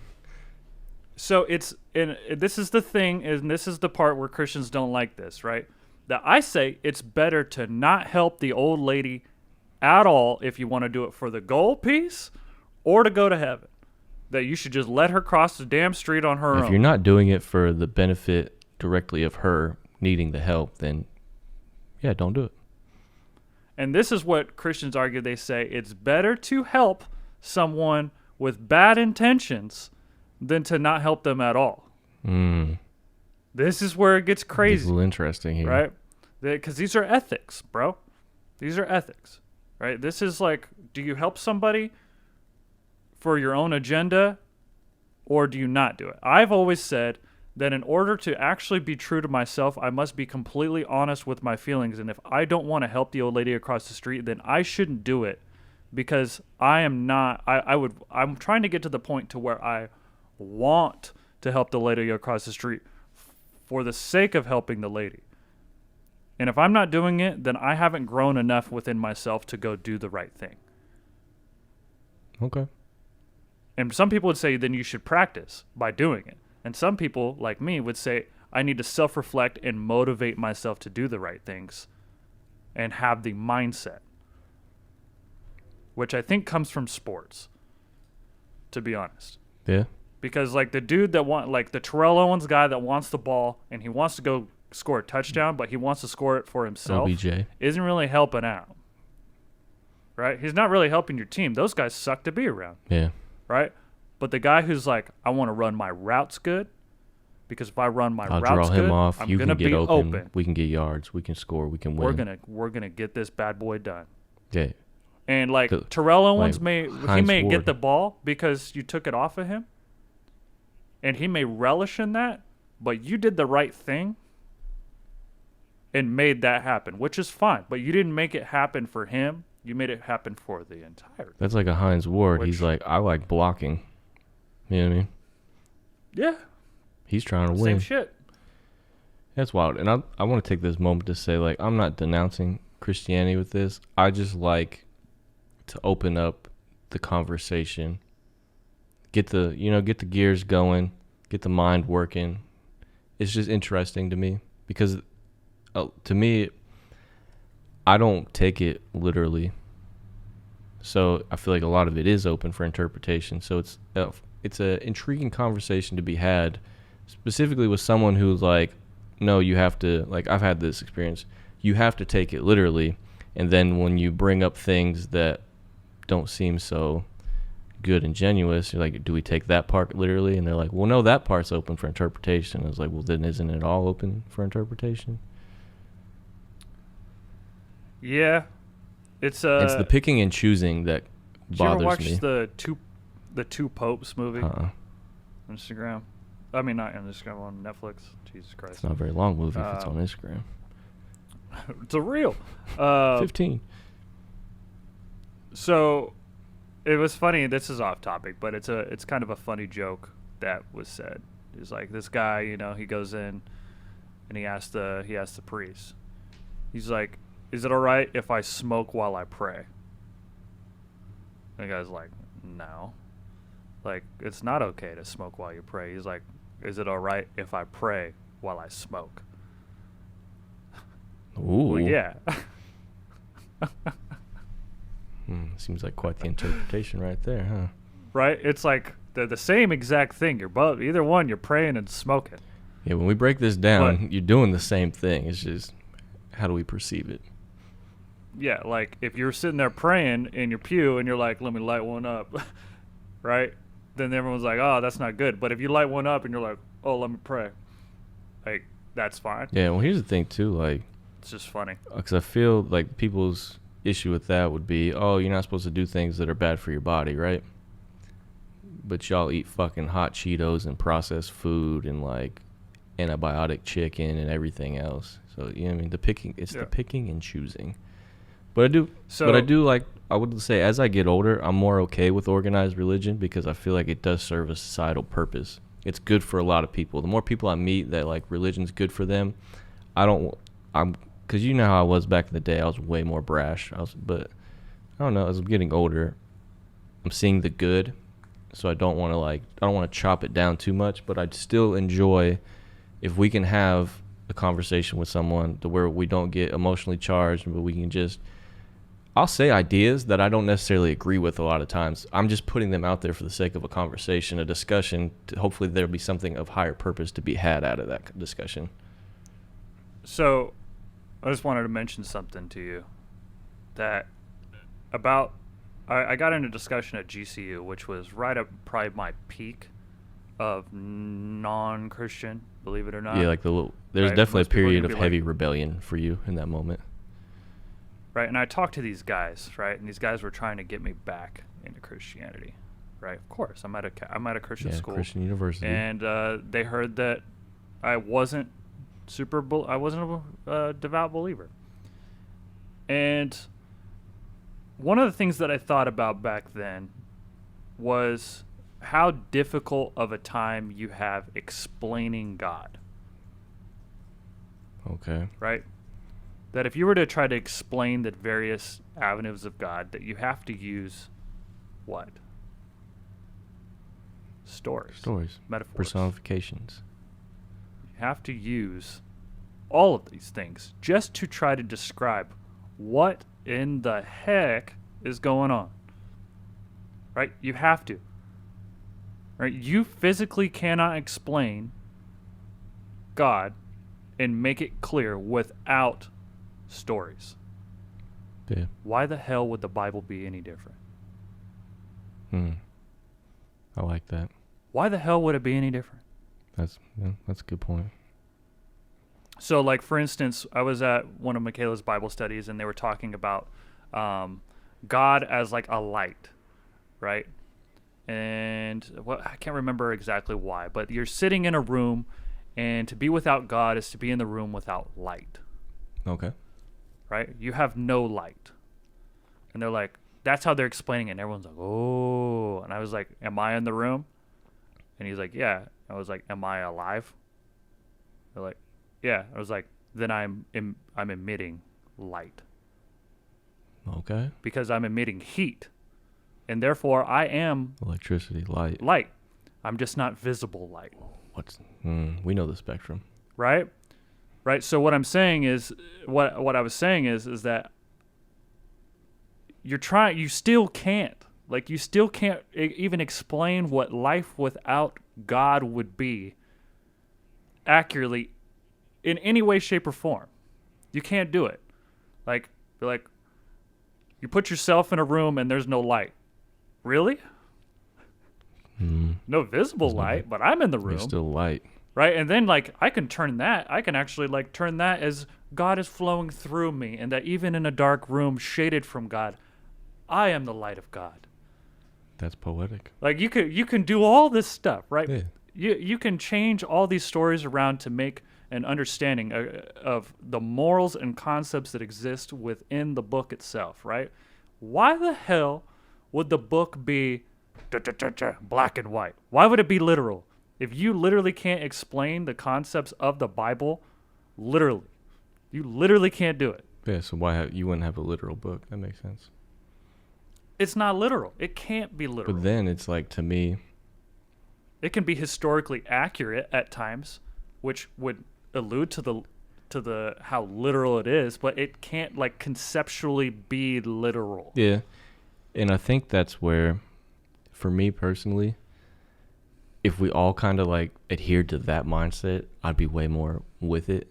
So this is the thing, and this is the part where Christians don't like this, right? That I say it's better to not help the old lady at all if you want to do it for the gold piece or to go to heaven. That you should just let her cross the damn street on her own. If you're not doing it for the benefit directly of her needing the help, then yeah, don't do it. And this is what Christians argue. They say it's better to help someone with bad intentions than to not help them at all. This is where it gets crazy. It's a little interesting here. Right? Because these are ethics, bro. These are ethics. Right? This is like, do you help somebody for your own agenda or do you not do it? I've always said that in order to actually be true to myself, I must be completely honest with my feelings. And if I don't want to help the old lady across the street, then I shouldn't do it because I am not, I'm trying to get to the point to where I want to help the lady across the street for the sake of helping the lady. And if I'm not doing it, then I haven't grown enough within myself to go do the right thing. Okay. And some people would say then you should practice by doing it. And some people, like me, would say I need to self-reflect and motivate myself to do the right things and have the mindset, which I think comes from sports, to be honest. Yeah. Because like the dude that like the Terrell Owens guy that wants the ball and he wants to go score a touchdown, but he wants to score it for himself, OBJ isn't really helping out. Right? He's not really helping your team. Those guys suck to be around. Yeah. Right? But the guy who's like, I want to run my routes good, because if I run my I'll routes draw him good, off. I'm You gonna can get be open. We can get yards. We can score. We can win. We're gonna get this bad boy done. Yeah. And like Terrell Owens like he may Ward. get the ball because you took it off of him, and he may relish in that, but you did the right thing and made that happen, which is fine. But you didn't make it happen for him. You made it happen for the entire. That's like a Heinz Ward. He's like, I like blocking. You know what I mean? Yeah. He's trying to win. Same shit. That's wild. And I want to take this moment to say, like, I'm not denouncing Christianity with this. I just like to open up the conversation, get the gears going, get the mind working. It's just interesting to me because to me, I don't take it literally. So I feel like a lot of it is open for interpretation. So it's an intriguing conversation to be had, specifically with someone who's like, no, you have to, like, I've had this experience. You have to take it literally. And then when you bring up things that don't seem so good and genuine, you're like, do we take that part literally? And they're like, well, no, that part's open for interpretation. I was like, well, then isn't it all open for interpretation? Yeah. It's the picking and choosing that bothers me. Did you ever watch the Two Popes movie? Instagram. I mean, not on Instagram, on Netflix. Jesus Christ. It's not a very long movie if it's on Instagram. It's a reel. 15. So it was funny. This is off topic, but it's kind of a funny joke that was said. It's like this guy, he goes in and he asked the priest. He's like, is it all right if I smoke while I pray? And the guy's like, no. Like, it's not okay to smoke while you pray. He's like, is it all right if I pray while I smoke? Ooh. Well, yeah. Seems like quite the interpretation right there, huh? Right? It's like they're the same exact thing. You're both, either one, you're praying and smoking. Yeah, when we break this down, you're doing the same thing. It's just, how do we perceive it? Yeah, like if you're sitting there praying in your pew and you're like, let me light one up, right? Then everyone's like, oh, that's not good. But if you light one up and you're like, oh, let me pray, like, that's fine. Yeah, well, here's the thing, too. Like, It's just funny. because I feel like people's issue with that would be, oh, you're not supposed to do things that are bad for your body, right? But y'all eat fucking hot Cheetos and processed food and, like, antibiotic chicken and everything else. So, you know what I mean? The picking and choosing. But I do like, I would say, as I get older, I'm more okay with organized religion because I feel like it does serve a societal purpose. It's good for a lot of people. The more people I meet that, like, religion's good for them, because you know how I was back in the day, I was way more brash. But I don't know, as I'm getting older, I'm seeing the good, so I don't want to chop it down too much, but I'd still enjoy if we can have a conversation with someone to where we don't get emotionally charged, but we can just, I'll say ideas that I don't necessarily agree with a lot of times. I'm just putting them out there for the sake of a conversation, a discussion. Hopefully there'll be something of higher purpose to be had out of that discussion. So I just wanted to mention something to you that about, I got in a discussion at GCU, which was right at probably my peak of non-Christian, believe it or not. Yeah, like there's right? definitely Most a period of like, heavy rebellion for you in that moment. Right, and I talked to these guys, right, and these guys were trying to get me back into Christianity, right? Of course, I'm at a Christian school, Christian university, and they heard that I wasn't a devout believer, and one of the things that I thought about back then was how difficult of a time you have explaining God. Okay. Right? That if you were to try to explain the various avenues of God, that you have to use what? Stories. Metaphors. Personifications. You have to use all of these things just to try to describe what in the heck is going on. Right? You have to. Right? You physically cannot explain God and make it clear without stories. Yeah. Why the hell would the Bible be any different? I like that. Why the hell would it be any different? That's a good point. So, like, for instance, I was at one of Michaela's Bible studies, and they were talking about God as, like, a light, right? And I can't remember exactly why, but you're sitting in a room, and to be without God is to be in the room without light. Okay. Right? You have no light. And they're like, that's how they're explaining it. And everyone's like, oh. And I was like, am I in the room? And he's like, yeah. I was like, am I alive? They're like, yeah. I was like, then I'm emitting light. Okay. Because I'm emitting heat. And therefore, I am electricity, light. Light. I'm just not visible light. We know the spectrum. Right? Right. So what I'm saying is, what I was saying is that you still can't even explain what life without God would be accurately in any way, shape, or form. You can't do it. Like you put yourself in a room and there's no light. Really? No visible light, but I'm in the room. There's still light. Right? And then, like, I can actually, like, turn that as God is flowing through me, and that even in a dark room shaded from God, I am the light of God. That's poetic. Like, you can do all this stuff, right? Yeah. You can change all these stories around to make an understanding of the morals and concepts that exist within the book itself, right? Why the hell would the book be black and white? Why would it be literal? If you literally can't explain the concepts of the Bible, you literally can't do it. Yeah, so why you wouldn't have a literal book? That makes sense. It's not literal. It can't be literal. But then it's like, to me, it can be historically accurate at times, which would allude to the how literal it is, but it can't, like, conceptually be literal. Yeah. And I think that's where, for me personally, if we all kind of, like, adhered to that mindset, I'd be way more with it.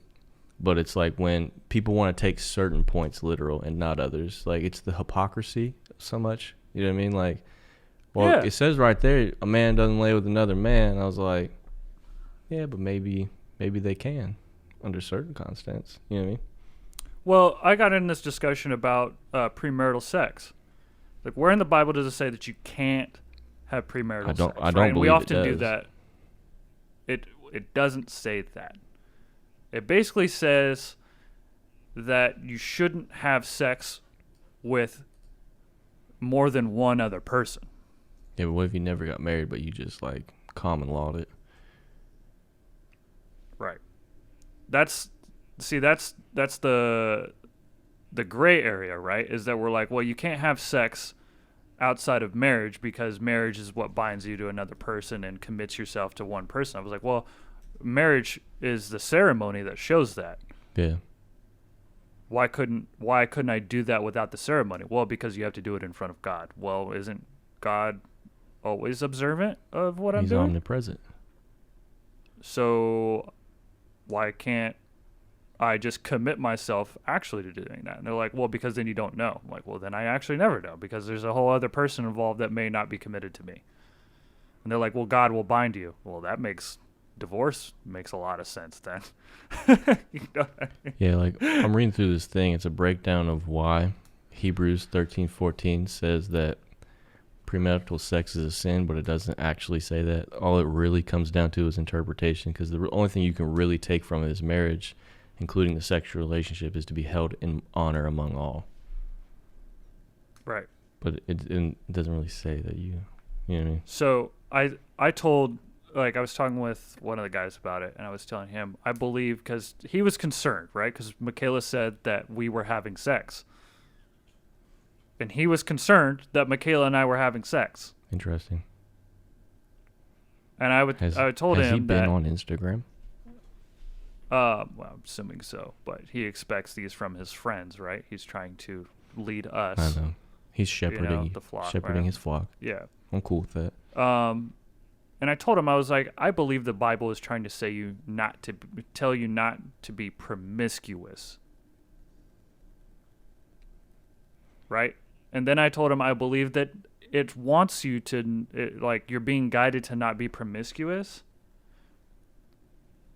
But it's like when people want to take certain points literal and not others. Like, it's the hypocrisy so much. You know what I mean? Like, well, yeah. It says right there, a man doesn't lay with another man. I was like, yeah, but maybe they can. under certain constants. You know what I mean? Well, I got in this discussion about premarital sex. Like, where in the Bible does it say that you can't have premarital sex? I don't right? And we believe often it do does. that. It doesn't say that. It basically says that you shouldn't have sex with more than one other person. Yeah, but what if you never got married, but you just like common lawed it? Right. That's the gray area, right? Is that we're like, well, you can't have sex outside of marriage because marriage is what binds you to another person and commits yourself to one person. I was like, well, marriage is the ceremony that shows that. Yeah. Why couldn't I do that without the ceremony? Well, because you have to do it in front of God. Well, isn't God always observant of what I'm He's doing? omnipresent. So why can't I just commit myself actually to doing that? And they're like, well, because then you don't know. I'm like, well, then I actually never know because there's a whole other person involved that may not be committed to me. And they're like, well, God will bind you. Well, divorce makes a lot of sense then. You know what I mean? Yeah, like I'm reading through this thing. It's a breakdown of why Hebrews 13:14 says that premarital sex is a sin, but it doesn't actually say that. All it really comes down to is interpretation, because the only thing you can really take from it is marriage, including the sexual relationship, is to be held in honor among all. Right. But it doesn't really say that you know what I mean? So I told, like, I was talking with one of the guys about it, and I was telling him, I believe, because he was concerned, right? Because Michaela said that we were having sex. And he was concerned that Michaela and I were having sex. Interesting. And I told him that... Has he been on Instagram? Well, I'm assuming so. But he expects these from his friends, right? He's trying to lead us. I know. He's shepherding, the flock, shepherding right? his flock. Yeah. I'm cool with that. And I told him, I was like, I believe the Bible is trying to tell you not to be promiscuous. Right? And then I told him I believe that it wants you to, you're being guided to not be promiscuous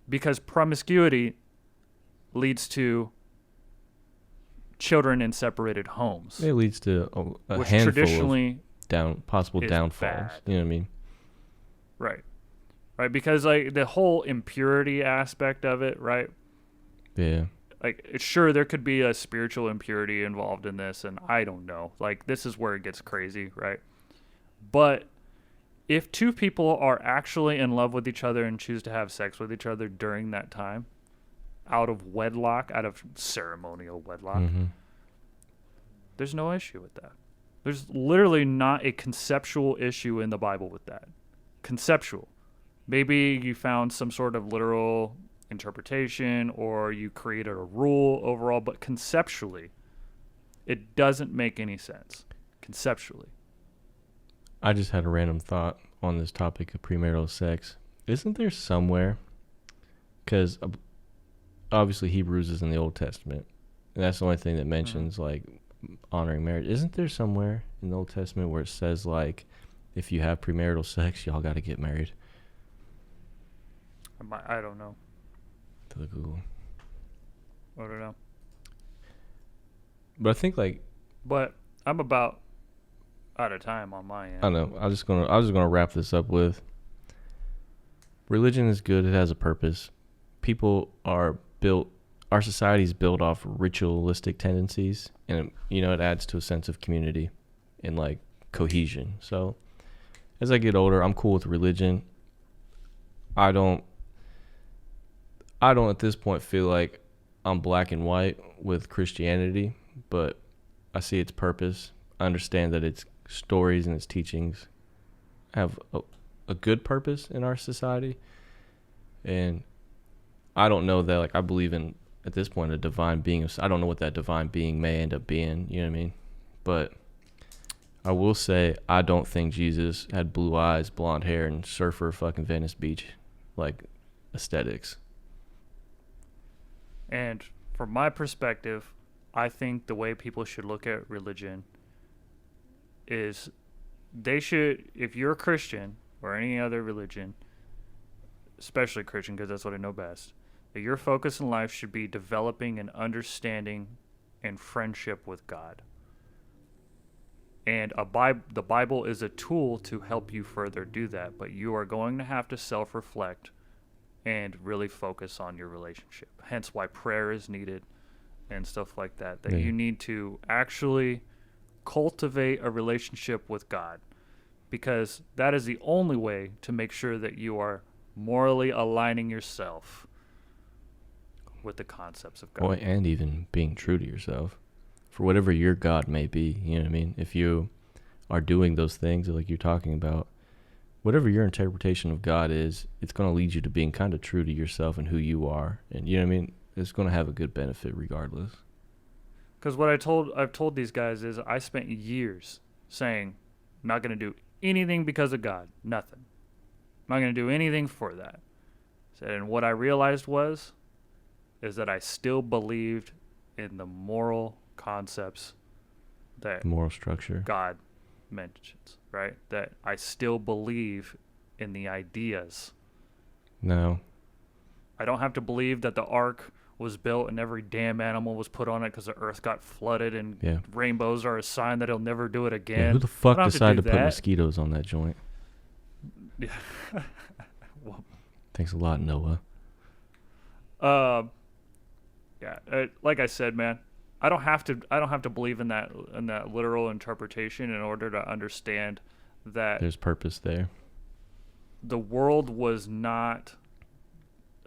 because promiscuity leads to children in separated homes. It leads to a which handful traditionally of possible downfalls. bad. You know what I mean? Right. Right, because like the whole impurity aspect of it, right? Yeah. Like, sure, there could be a spiritual impurity involved in this, and I don't know. Like, this is where it gets crazy, right? But if two people are actually in love with each other and choose to have sex with each other during that time, out of wedlock, out of ceremonial wedlock, there's no issue with that. There's literally not a conceptual issue in the Bible with that. Conceptual. Maybe you found some sort of literal interpretation or you created a rule overall, but conceptually it doesn't make any sense. Conceptually. I just had a random thought on this topic of premarital sex. Isn't there somewhere, because obviously Hebrews is in the Old Testament, and that's the only thing that mentions like honoring marriage. Isn't there somewhere in the Old Testament where it says like if you have premarital sex, y'all got to get married? I don't know. To the Google. I don't know. But I think like. But I'm about out of time on my end. I know. I was just gonna wrap this up with. Religion is good. It has a purpose. People are built. Our society is built off ritualistic tendencies, and it adds to a sense of community and like cohesion. So, as I get older, I'm cool with religion. I don't at this point feel like I'm black and white with Christianity, but I see its purpose. I understand that its stories and its teachings have a good purpose in our society. And I don't know that, like, I believe in, at this point, a divine being. I don't know what that divine being may end up being, you know what I mean? But I will say I don't think Jesus had blue eyes, blonde hair, and surfer fucking Venice Beach, like, aesthetics. And from my perspective, I think the way people should look at religion is they should, if you're a Christian or any other religion, especially Christian because that's what I know best, that your focus in life should be developing an understanding and friendship with God. And the Bible is a tool to help you further do that, but you are going to have to self-reflect and really focus on your relationship. Hence why prayer is needed and stuff like that. That you need to actually cultivate a relationship with God, because that is the only way to make sure that you are morally aligning yourself with the concepts of God. Well, and even being true to yourself. For whatever your God may be, you know what I mean? If you are doing those things like you're talking about, whatever your interpretation of God is, it's going to lead you to being kind of true to yourself and who you are. And you know what I mean? It's going to have a good benefit regardless. Because what I've told these guys is I spent years saying, I'm not going to do anything because of God. Nothing. I'm not going to do anything for that. And what I realized is that I still believed in the moral concepts that moral structure God mentions, right? That I still believe in the ideas. No. I don't have to believe that the ark was built and every damn animal was put on it because the earth got flooded and rainbows are a sign that he'll never do it again. Yeah, who the fuck decided to put mosquitoes on that joint? Yeah. Well, thanks a lot, Noah. Like I said, man, I don't have to believe in that literal interpretation in order to understand that there's purpose there. The world was not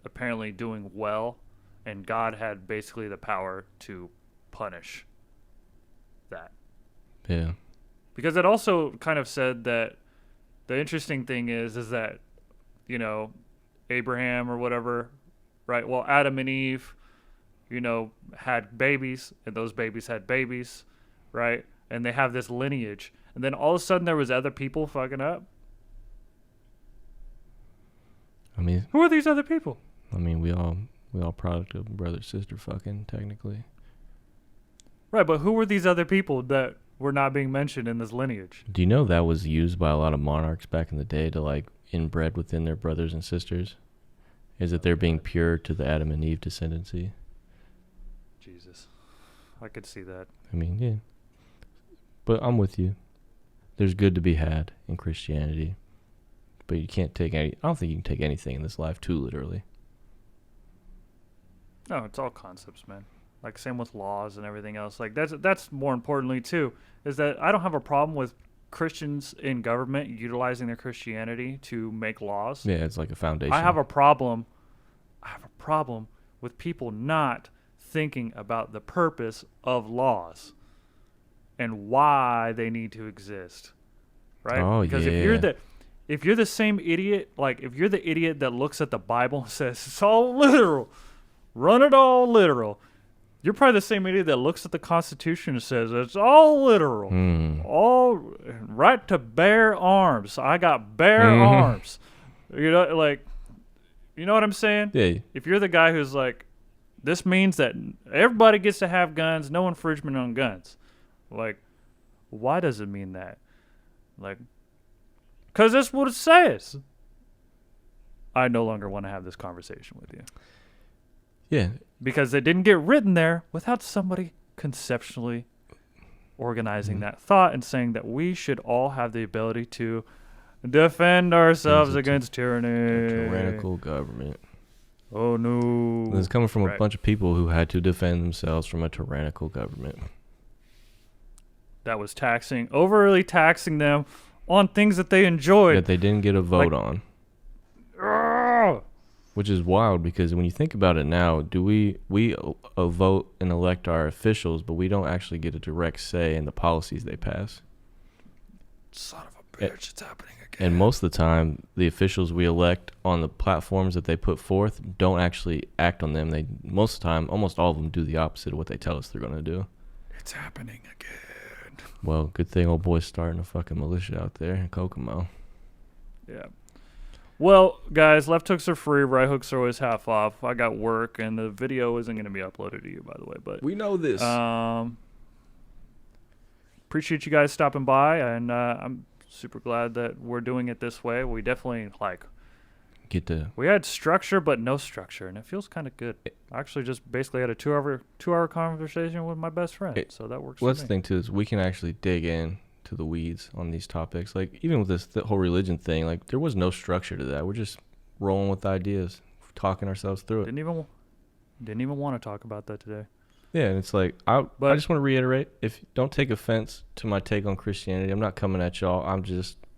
apparently doing well, and God had basically the power to punish that. Yeah. Because it also kind of said that the interesting thing is that, you know, Abraham or whatever, right? Well, Adam and Eve, you know, had babies, and those babies had babies, right? And they have this lineage. And then all of a sudden there was other people fucking up. I mean, who are these other people? I mean, we all product of brother sister fucking technically. Right, but who were these other people that were not being mentioned in this lineage? Do you know that was used by a lot of monarchs back in the day to like inbred within their brothers and sisters? Is that they're being pure to the Adam and Eve descendancy? Jesus. I could see that. I mean, yeah. But I'm with you. There's good to be had in Christianity. But you can't take I don't think you can take anything in this life too literally. No, it's all concepts, man. Like same with laws and everything else. Like that's more importantly too, is that I don't have a problem with Christians in government utilizing their Christianity to make laws. Yeah, it's like a foundation. I have a problem with people not thinking about the purpose of laws and why they need to exist. Right? Oh, because if you're the same idiot, like if you're the idiot that looks at the Bible and says it's all literal, run it all literal, you're probably the same idiot that looks at the Constitution and says it's all literal, all right to bear arms. I got bare arms. You know, like, you know what I'm saying? Yeah. If you're the guy who's like, this means that everybody gets to have guns, no infringement on guns. Like, why does it mean that? Like, because that's what it says. I no longer want to have this conversation with you. Yeah. Because it didn't get written there without somebody conceptually organizing that thought and saying that we should all have the ability to defend ourselves against tyranny. Tyrannical government. Oh, no. This is coming from a bunch of people who had to defend themselves from a tyrannical government. That was overly taxing them on things that they enjoyed. That they didn't get a vote on. Which is wild because when you think about it now, do we vote and elect our officials, but we don't actually get a direct say in the policies they pass. Son of a bitch, it's happening again. And most of the time, the officials we elect on the platforms that they put forth don't actually act on them. They most of the time, almost all of them do the opposite of what they tell us they're going to do. It's happening again. Well, good thing old boy's starting a fucking militia out there in Kokomo. Yeah. Well, guys, left hooks are free. Right hooks are always half off. I got work, and the video isn't going to be uploaded to you, by the way. But we know this. Appreciate you guys stopping by, and I'm super glad that we're doing it this way. We definitely get to. We had structure, but no structure, and it feels kind of good. I actually just basically had a 2 hour conversation with my best friend, so that works. Well, for me. the thing too is we can actually dig in to the weeds on these topics. Like even with this the whole religion thing, like there was no structure to that. We're just rolling with ideas, talking ourselves through it. Didn't even want to talk about that today. Yeah, and it's like I just want to reiterate: if don't take offense to my take on Christianity, I'm not coming at y'all.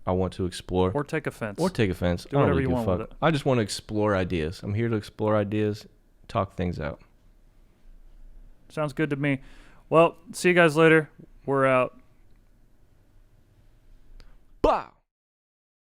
I want to explore. Or take offense. Do whatever you want with it. I just want to explore ideas. I'm here to explore ideas, talk things out. Sounds good to me. Well, see you guys later. We're out. Bah!